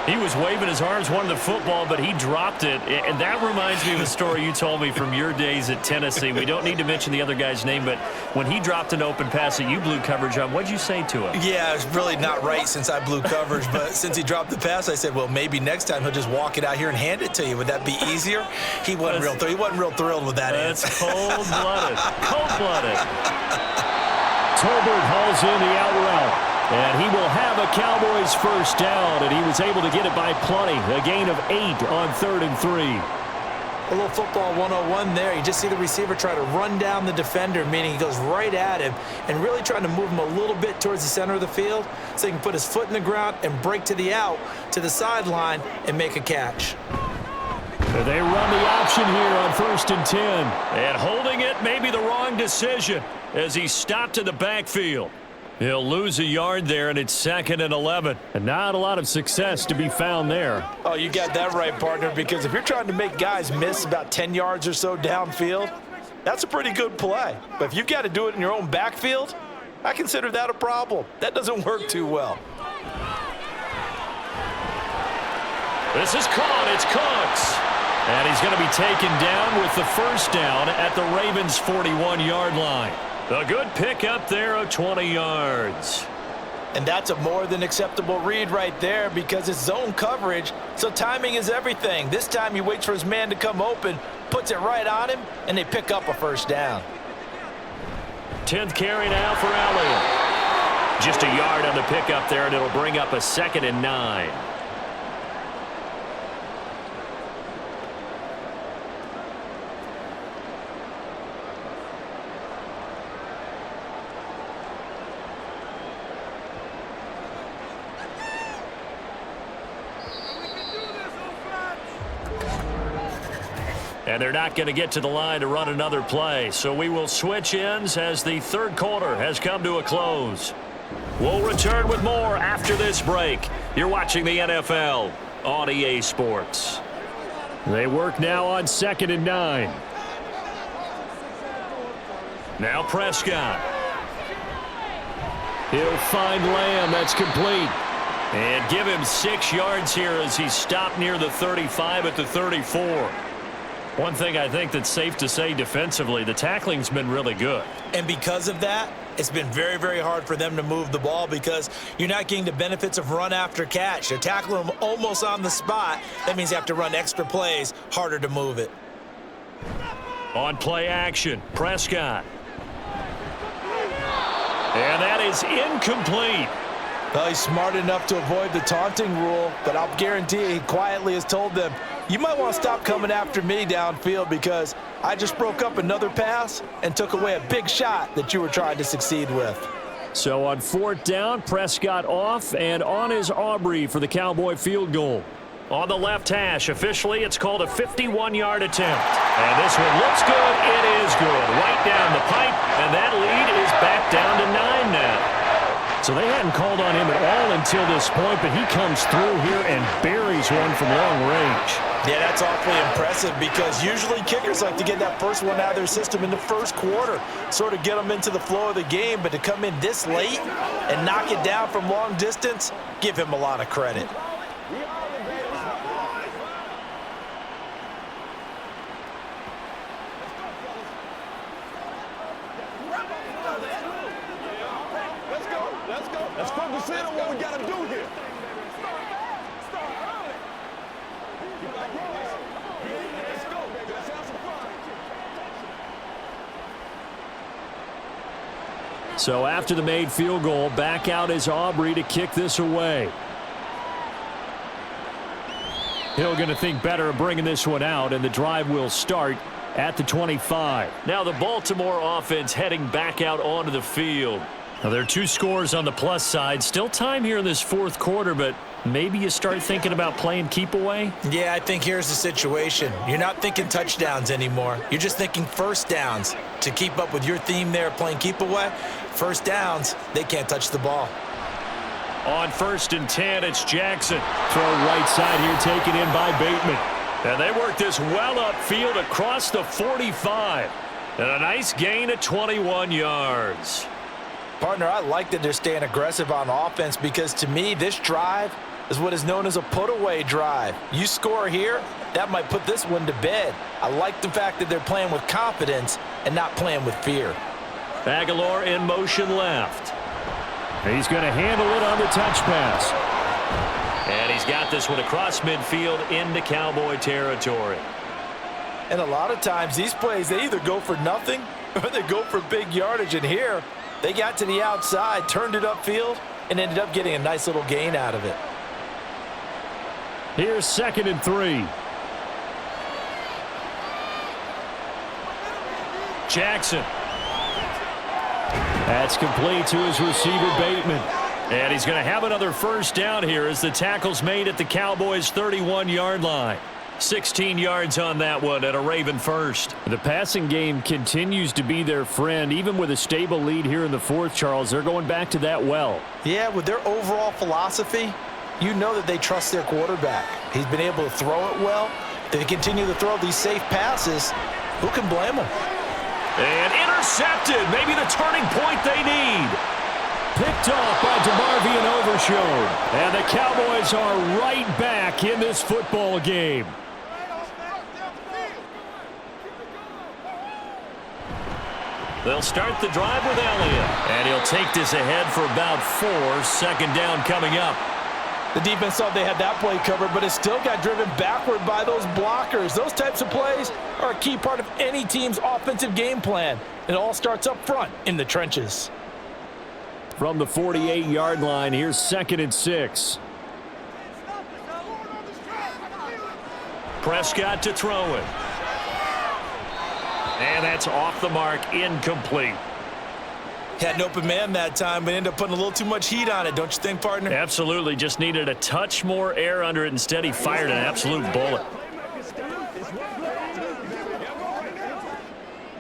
He was waving his arms, wanted the football, but he dropped it. And that reminds me of a story you told me from your days at Tennessee. We don't need to mention the other guy's name, but when he dropped an open pass that you blew coverage on, what'd you say to him? Yeah, it's really not right since I blew coverage, but since he dropped the pass, I said, well, maybe next time he'll just walk it out here and hand it to you. Would that be easier? He wasn't real thrilled with that answer. answer. That's cold-blooded. Cold-blooded. Tolbert hauls in the out route. And he will have a Cowboys 1st down, and he was able to get it by plenty. A gain of 8 on 3rd and 3. A little football 101 there. You just see the receiver try to run down the defender, meaning he goes right at him and really trying to move him a little bit towards the center of the field so he can put his foot in the ground and break to the out, to the sideline, and make a catch. They run the option here on 1st and 10. And holding it may be the wrong decision as he stopped in the backfield. He'll lose a yard there, and it's 2nd and 11. And not a lot of success to be found there. Oh, you got that right, partner, because if you're trying to make guys miss about 10 yards or so downfield, that's a pretty good play. But if you've got to do it in your own backfield, I consider that a problem. That doesn't work too well. This is caught. It's Cooks. And he's going to be taken down with the first down at the Ravens' 41-yard line. A good pickup there of 20 yards. And that's a more than acceptable read right there because it's zone coverage, so timing is everything. This time he waits for his man to come open, puts it right on him, and they pick up a first down. 10th carry now for Elliott. Just a yard on the pickup there, and it'll bring up a 2nd and 9. And they're not going to get to the line to run another play. So we will switch ends as the third quarter has come to a close. We'll return with more after this break. You're watching the NFL on EA Sports. They work now on 2nd and 9. Now Prescott. He'll find Lamb. That's complete. And give him 6 yards here as he stopped near the 35 at the 34. One thing I think that's safe to say defensively, the tackling's been really good. And because of that, it's been very, very hard for them to move the ball because you're not getting the benefits of run after catch. They're tackling them almost on the spot. That means you have to run extra plays, harder to move it. On play action, Prescott. And that is incomplete. Well, he's smart enough to avoid the taunting rule, but I'll guarantee he quietly has told them, you might want to stop coming after me downfield because I just broke up another pass and took away a big shot that you were trying to succeed with. So on 4th down, Prescott off, and on is Aubrey for the Cowboy field goal. On the left hash, officially it's called a 51-yard attempt. And this one looks good. It is good. Right down the pipe, and that lead is back down to 9 now. So they hadn't called on him at all until this point, but he comes through here and buries one from long range. Yeah, that's awfully impressive because usually kickers like to get that first one out of their system in the first quarter, sort of get them into the flow of the game, but to come in this late and knock it down from long distance, give him a lot of credit. Let's focus in on what we got to do here. Let's go, baby. Let's have some fun. So after the made field goal, back out is Aubrey to kick this away. Hill going to think better of bringing this one out, and the drive will start at the 25. Now the Baltimore offense heading back out onto the field. Now, there are 2 scores on the plus side. Still time here in this 4th quarter, but maybe you start thinking about playing keep away? Yeah, I think here's the situation. You're not thinking touchdowns anymore. You're just thinking first downs. To keep up with your theme there, playing keep away, first downs, they can't touch the ball. On 1st and 10, it's Jackson. Throw right side here taken in by Bateman. And they work this well upfield across the 45. And a nice gain of 21 yards. Partner, I like that they're staying aggressive on offense because to me, this drive is what is known as a put-away drive. You score here, that might put this one to bed. I like the fact that they're playing with confidence and not playing with fear. Aguilar in motion left. He's going to handle it on the touch pass. And he's got this one across midfield into Cowboy territory. And a lot of times, these plays, they either go for nothing or they go for big yardage. And here, they got to the outside, turned it upfield, and ended up getting a nice little gain out of it. Here's 2nd and 3. Jackson. That's complete to his receiver, Bateman. And he's going to have another first down here as the tackle's made at the Cowboys' 31-yard line. 16 yards on that one and a Raven first. The passing game continues to be their friend. Even with a stable lead here in the fourth, Charles, they're going back to that well. Yeah, with their overall philosophy, you know that they trust their quarterback. He's been able to throw it well. They continue to throw these safe passes. Who can blame them? And intercepted. Maybe the turning point they need. Picked off by DeMarvion Overshown. And the Cowboys are right back in this football game. They'll start the drive with Elliott. And he'll take this ahead for about 4. Second down coming up. The defense thought they had that play covered, but it still got driven backward by those blockers. Those types of plays are a key part of any team's offensive game plan. It all starts up front in the trenches. From the 48-yard line, here's 2nd and 6. Prescott to throw it. And that's off the mark, incomplete. Had an open man that time, but ended up putting a little too much heat on it, don't you think, partner? Absolutely. Just needed a touch more air under it. Instead, he fired an absolute bullet.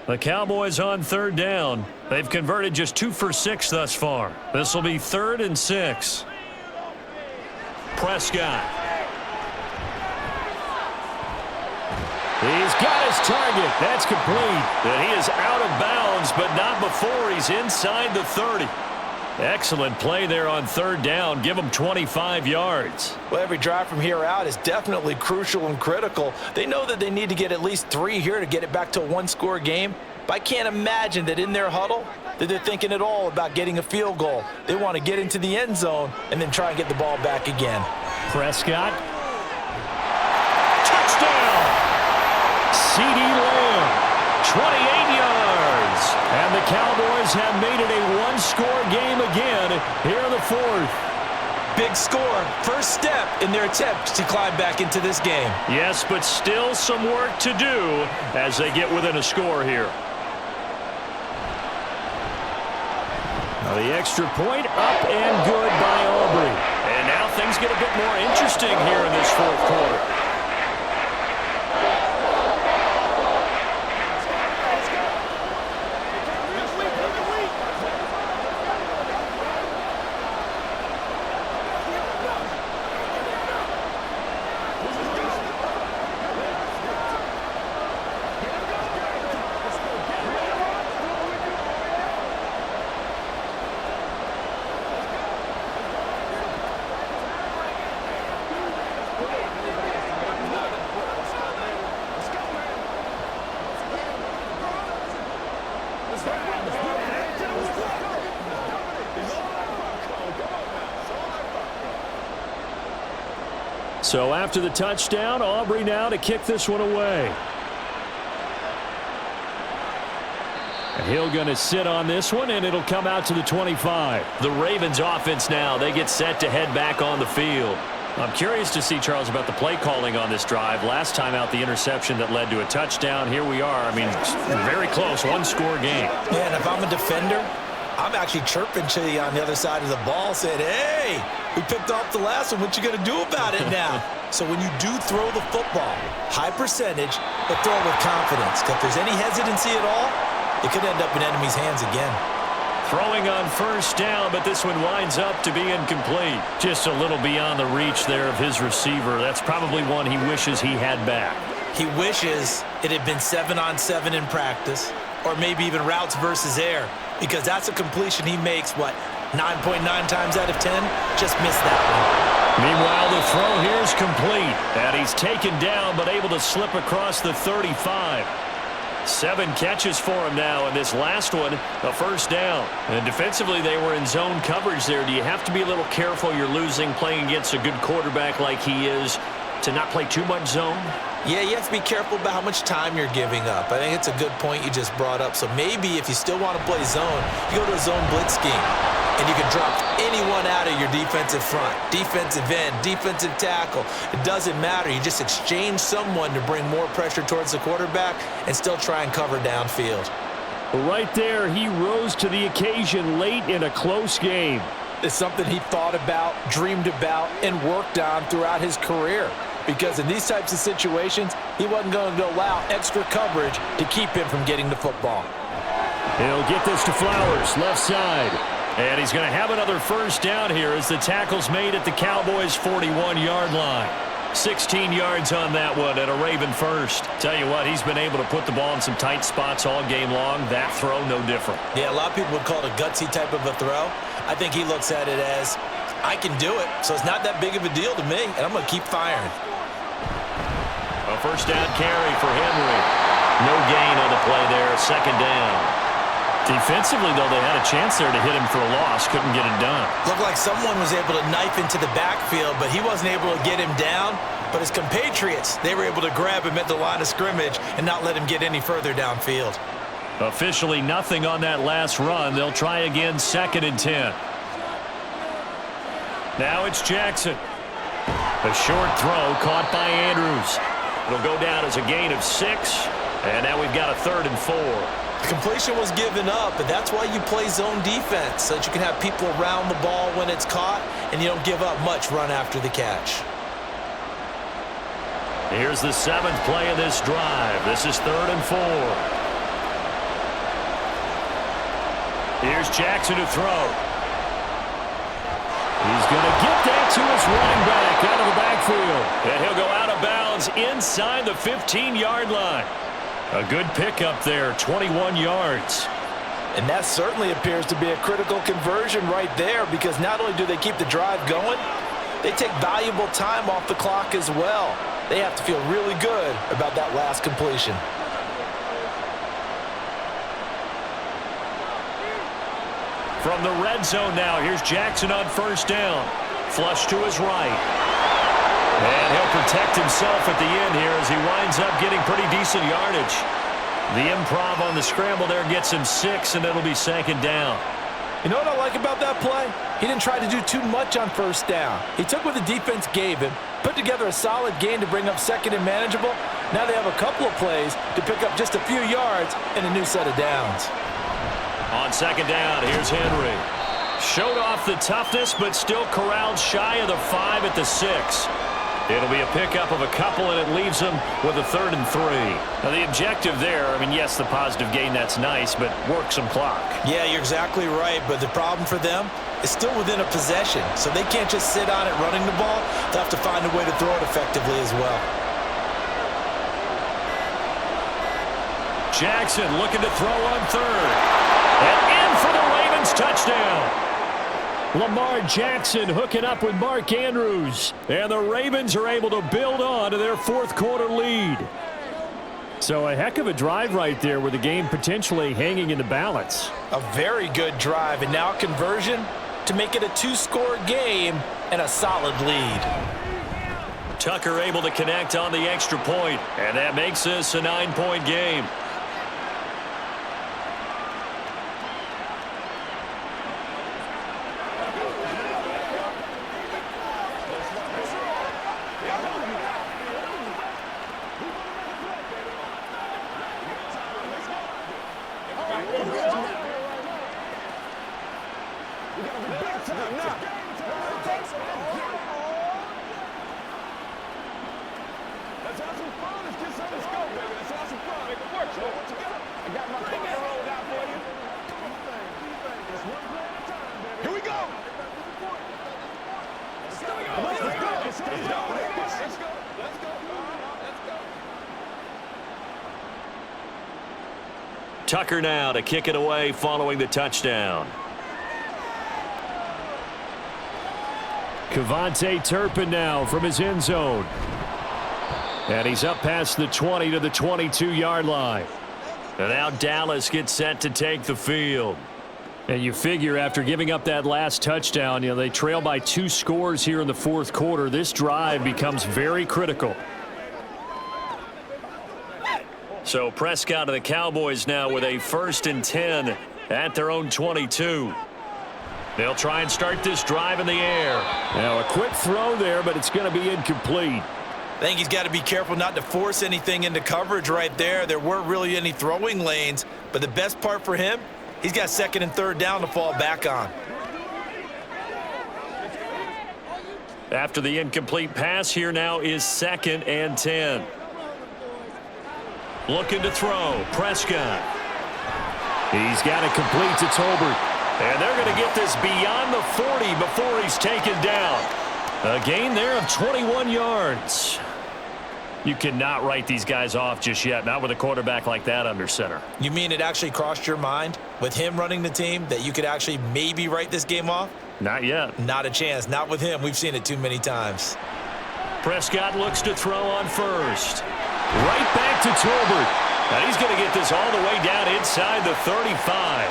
The Cowboys on 3rd down. They've converted just 2 for 6 thus far. This will be 3rd and 6. Prescott. He's got his target. That's complete. And he is out of bounds, but not before he's inside the 30. Excellent play there on 3rd down. Give him 25 yards. Well, every drive from here out is definitely crucial and critical. They know that they need to get at least 3 here to get it back to a 1-score game. But I can't imagine that in their huddle that they're thinking at all about getting a field goal. They want to get into the end zone and then try and get the ball back again. Prescott. Touchdown! Ceedee Lamb, 28 yards. And the Cowboys have made it a 1-score game again here in the 4th. Big score. First step in their attempt to climb back into this game. Yes, but still some work to do as they get within a score here. Now the extra point up and good by Aubrey. And now things get a bit more interesting here in this 4th quarter. So after the touchdown, Aubrey now to kick this one away. And he'll going to sit on this one, and it'll come out to the 25. The Ravens offense now, they get set to head back on the field. I'm curious to see, Charles, about the play calling on this drive. Last time out, the interception that led to a touchdown. Here we are. I mean, very close, 1-score game. Yeah, and if I'm a defender, I'm actually chirping to you on the other side of the ball, saying, hey, we picked off the last one. What you going to do about it now? So when you do throw the football, high percentage, but throw it with confidence. Because if there's any hesitancy at all, it could end up in enemy's hands again. Throwing on 1st down, but this one winds up to be incomplete. Just a little beyond the reach there of his receiver. That's probably one he wishes he had back. He wishes it had been 7-on-7 in practice, or maybe even routes versus air, because that's a completion he makes, 9.9 times out of 10? Just missed that one. Meanwhile, the throw here is complete. And he's taken down, but able to slip across the 35. 7 catches for him now, and this last one, a 1st down. And defensively, they were in zone coverage there. Do you have to be a little careful you're losing playing against a good quarterback like he is to not play too much zone? Yeah, you have to be careful about how much time you're giving up. I think it's a good point you just brought up. So maybe if you still want to play zone, you go to a zone blitz scheme. And you can drop anyone out of your defensive front, defensive end, defensive tackle. It doesn't matter. You just exchange someone to bring more pressure towards the quarterback and still try and cover downfield. Right there, he rose to the occasion late in a close game. It's something he thought about, dreamed about, and worked on throughout his career. Because in these types of situations, he wasn't going to allow extra coverage to keep him from getting the football. He'll get this to Flowers, left side. And he's going to have another first down here as the tackle's made at the Cowboys' 41-yard line. 16 yards on that one and a Raven first. Tell you what, he's been able to put the ball in some tight spots all game long. That throw, no different. Yeah, a lot of people would call it a gutsy type of a throw. I think he looks at it as, I can do it, so it's not that big of a deal to me, and I'm going to keep firing. A first down carry for Henry. No gain on the play there, second down. Defensively, though, they had a chance there to hit him for a loss. Couldn't get it done. Looked like someone was able to knife into the backfield, but he wasn't able to get him down. But his compatriots, they were able to grab him at the line of scrimmage and not let him get any further downfield. Officially nothing on that last run. They'll try again, 2nd and 10. Now it's Jackson. A short throw caught by Andrews. It'll go down as a gain of 6. And now we've got a 3rd and 4. The completion was given up, but that's why you play zone defense, so that you can have people around the ball when it's caught, and you don't give up much run after the catch. Here's the 7th play of this drive. This is 3rd and 4. Here's Jackson to throw. He's going to get that to his running back out of the backfield. And he'll go out of bounds inside the 15-yard line. A good pickup there, 21 yards. And that certainly appears to be a critical conversion right there, because not only do they keep the drive going, they take valuable time off the clock as well. They have to feel really good about that last completion. From the red zone now, here's Jackson on first down. Flush to his right. And he'll protect himself at the end here as he winds up getting pretty decent yardage. The improv on the scramble there gets him 6, and it'll be 2nd down. You know what I like about that play? He didn't try to do too much on first down. He took what the defense gave him, put together a solid gain to bring up 2nd and manageable. Now they have a couple of plays to pick up just a few yards and a new set of downs. On 2nd down, here's Henry. Showed off the toughness, but still corralled shy of the 5 at the 6. It'll be a pickup of a couple, and it leaves them with a 3rd and 3. Now, the objective there, I mean, yes, the positive gain, that's nice, but work some clock. Yeah, you're exactly right, but the problem for them is still within a possession, so they can't just sit on it running the ball. They'll have to find a way to throw it effectively as well. Jackson looking to throw on 3rd. And in for the Ravens touchdown. Lamar Jackson hooking up with Mark Andrews. And the Ravens are able to build on to their 4th quarter lead. So a heck of a drive right there with the game potentially hanging in the balance. A very good drive, and now a conversion to make it a 2-score game and a solid lead. Tucker able to connect on the extra point, and that makes this a 9-point game. Tucker now to kick it away following the touchdown. Kevontae Turpin now from his end zone. And he's up past the 20 to the 22-yard line. And now Dallas gets set to take the field. And you figure after giving up that last touchdown, you know, they trail by 2 scores here in the 4th quarter. This drive becomes very critical. So Prescott and the Cowboys now with a 1st and 10 at their own 22. They'll try and start this drive in the air. Now a quick throw there, but it's going to be incomplete. I think he's got to be careful not to force anything into coverage right there. There weren't really any throwing lanes, but the best part for him, he's got second and third down to fall back on. After the incomplete pass, here now is 2nd and 10. Looking to throw. Prescott. He's got it complete to Tolbert. And they're going to get this beyond the 40 before he's taken down. A gain there of 21 yards. You cannot write these guys off just yet, not with a quarterback like that under center. You mean it actually crossed your mind with him running the team that you could actually maybe write this game off? Not yet. Not a chance. Not with him. We've seen it too many times. Prescott looks to throw on first. Right back to Tolbert. And he's going to get this all the way down inside the 35.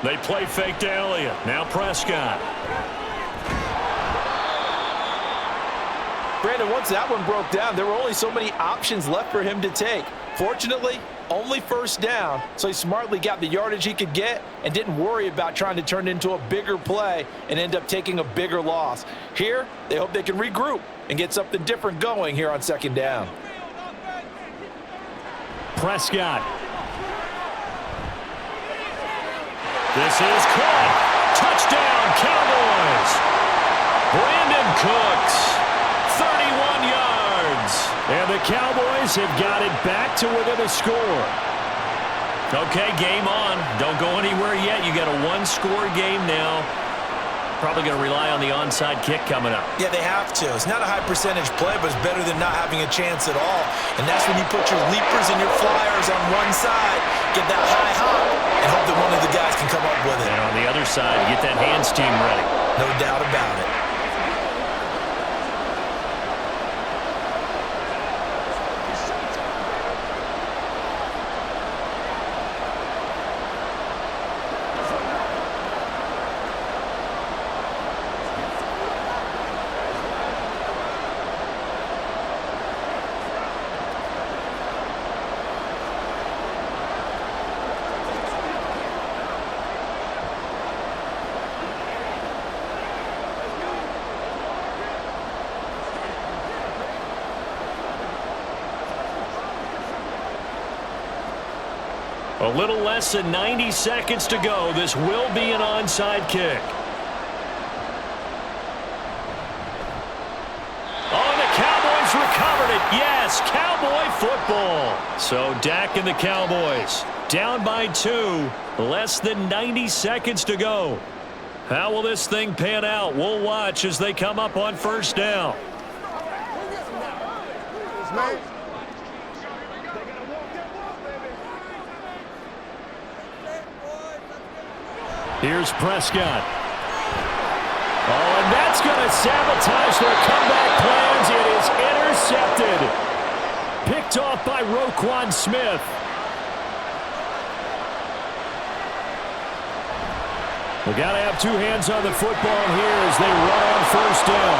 They play fake to Elliott. Now Prescott. Brandon, once that one broke down, there were only so many options left for him to take. Fortunately, only first down, so he smartly got the yardage he could get and didn't worry about trying to turn it into a bigger play and end up taking a bigger loss. Here, they hope they can regroup and get something different going here on 2nd down. Prescott. This is caught. Touchdown, Cowboys. Brandon Cooks, 31 yards. And the Cowboys have got it back to within a score. Okay, game on. Don't go anywhere yet. You got a one-score game now. Probably going to rely on the onside kick coming up. Yeah, they have to. It's not a high percentage play, but it's better than not having a chance at all. And that's when you put your leapers and your flyers on one side, get that high hop, and hope that one of the guys can come up with it. And on the other side, get that hands team ready. No doubt about it. A little less than 90 seconds to go. This will be an onside kick. Oh, and the Cowboys recovered it. Yes, Cowboy football. So Dak and the Cowboys down by 2. Less than 90 seconds to go. How will this thing pan out? We'll watch as they come up on first down. Here's Prescott. Oh, and that's going to sabotage their comeback plans. It is intercepted. Picked off by Roquan Smith. We got to have two hands on the football here as they run on first down.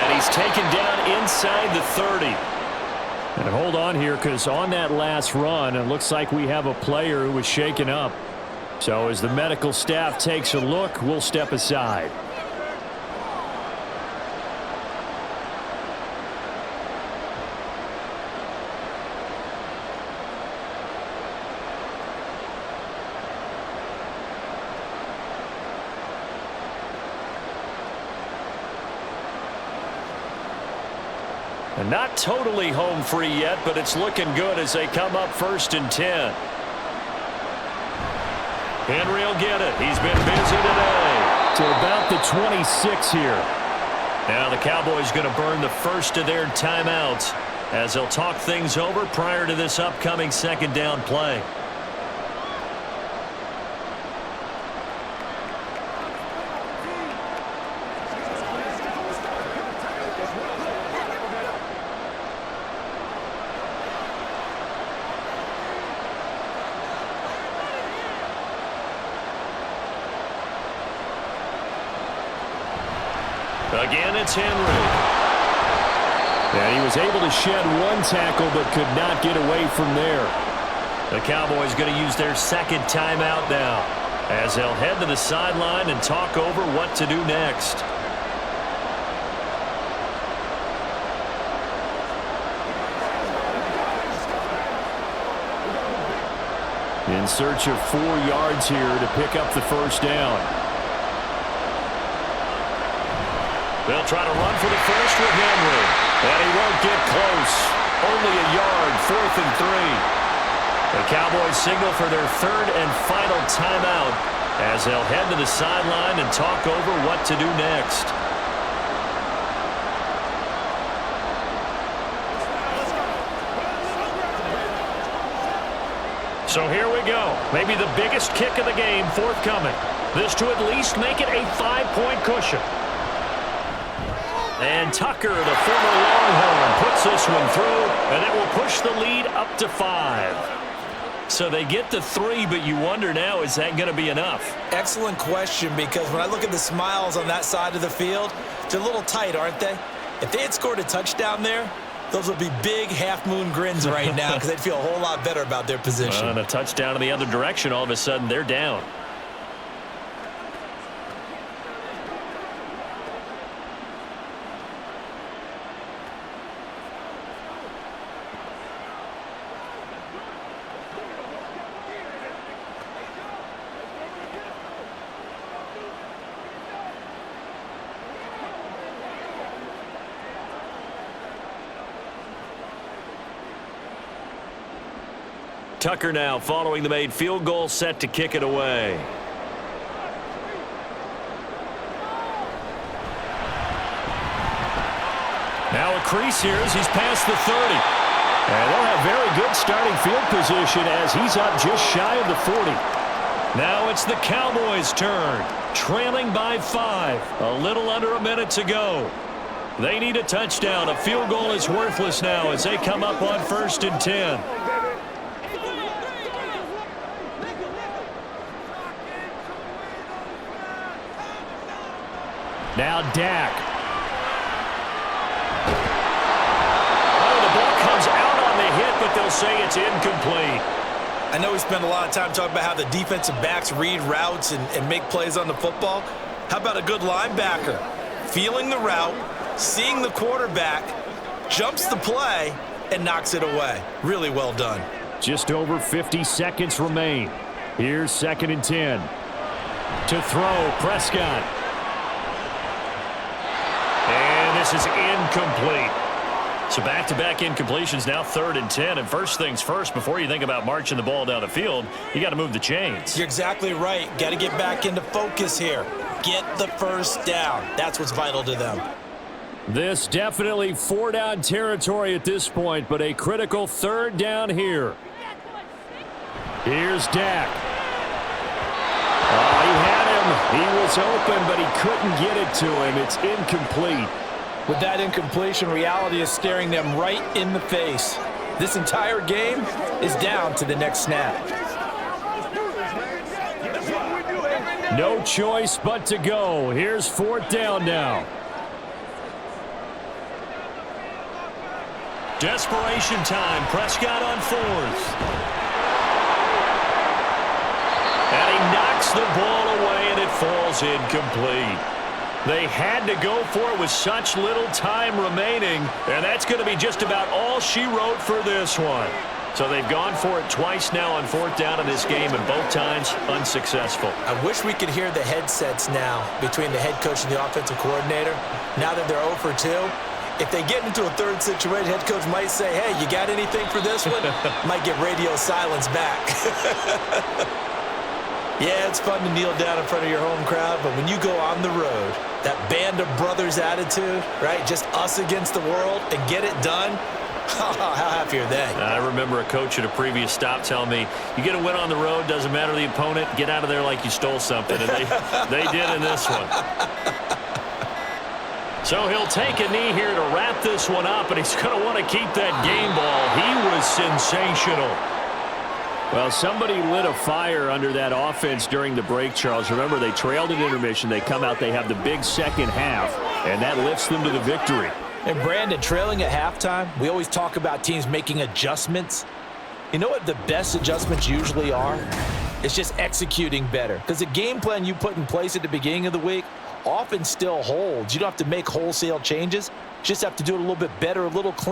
And he's taken down inside the 30. And hold on here, because on that last run, it looks like we have a player who was shaken up. So as the medical staff takes a look, we'll step aside. And not totally home free yet, but it's looking good as they come up 1st and 10. Henry will get it. He's been busy today. To about the 26 here. Now the Cowboys going to burn the first of their timeouts as they'll talk things over prior to this upcoming 2nd down play. Again, it's Henry. And he was able to shed one tackle but could not get away from there. The Cowboys going to use their second timeout now as they'll head to the sideline and talk over what to do next. In search of 4 yards here to pick up the first down. They'll try to run for the first with Henry. And he won't get close. Only a yard, 4th and 3. The Cowboys signal for their third and final timeout as they'll head to the sideline and talk over what to do next. So here we go. Maybe the biggest kick of the game forthcoming. This to at least make it a 5-point cushion. And Tucker, the former Longhorn, puts this one through, and that will push the lead up to 5. So they get the 3, but you wonder now, is that going to be enough? Excellent question, because when I look at the smiles on that side of the field, they're a little tight, aren't they? If they had scored a touchdown there, those would be big half-moon grins right now because they'd feel a whole lot better about their position. And a touchdown in the other direction, all of a sudden they're down. Tucker now following the made field goal, set to kick it away. Now a crease here as he's past the 30. And they'll have very good starting field position as he's up just shy of the 40. Now it's the Cowboys' turn, trailing by 5. A little under a minute to go. They need a touchdown. A field goal is worthless now as they come up on 1st and 10. Now Dak. Oh, the ball comes out on the hit, but they'll say it's incomplete. I know we spend a lot of time talking about how the defensive backs read routes and make plays on the football. How about a good linebacker? Feeling the route, seeing the quarterback, jumps the play, and knocks it away. Really well done. Just over 50 seconds remain. Here's 2nd and 10. To throw, Prescott. And this is incomplete. So back-to-back incompletions, now 3rd and 10. And first things first, before you think about marching the ball down the field, you got to move the chains. You're exactly right. Got to get back into focus here. Get the first down. That's what's vital to them. This definitely 4-down territory at this point, but a critical 3rd down here. Here's Dak. Oh, he had him. He was open, but he couldn't get it to him. It's incomplete. With that incompletion, reality is staring them right in the face. This entire game is down to the next snap. No choice but to go. Here's 4th down now. Desperation time. Prescott on 4th. And he knocks the ball away, and it falls incomplete. They had to go for it with such little time remaining, and that's going to be just about all she wrote for this one. So they've gone for it twice now on 4th down in this game, and both times unsuccessful. I wish we could hear the headsets now between the head coach and the offensive coordinator. Now that they're 0 for 2, if they get into a 3rd situation, head coach might say, hey, you got anything for this one? Might get radio silence back. Yeah, it's fun to kneel down in front of your home crowd, but when you go on the road, that band of brothers attitude, right, just us against the world, and get it done, how happy are they? I remember a coach at a previous stop telling me, you get a win on the road, doesn't matter the opponent, get out of there like you stole something, and they did in this one. So he'll take a knee here to wrap this one up, and he's going to want to keep that game ball. He was sensational. Well, somebody lit a fire under that offense during the break, Charles. Remember, they trailed at intermission. They come out, they have the big second half. And that lifts them to the victory. And Brandon, trailing at halftime, we always talk about teams making adjustments. You know what the best adjustments usually are? It's just executing better. Because the game plan you put in place at the beginning of the week often still holds. You don't have to make wholesale changes. You just have to do it a little bit better, a little cleaner.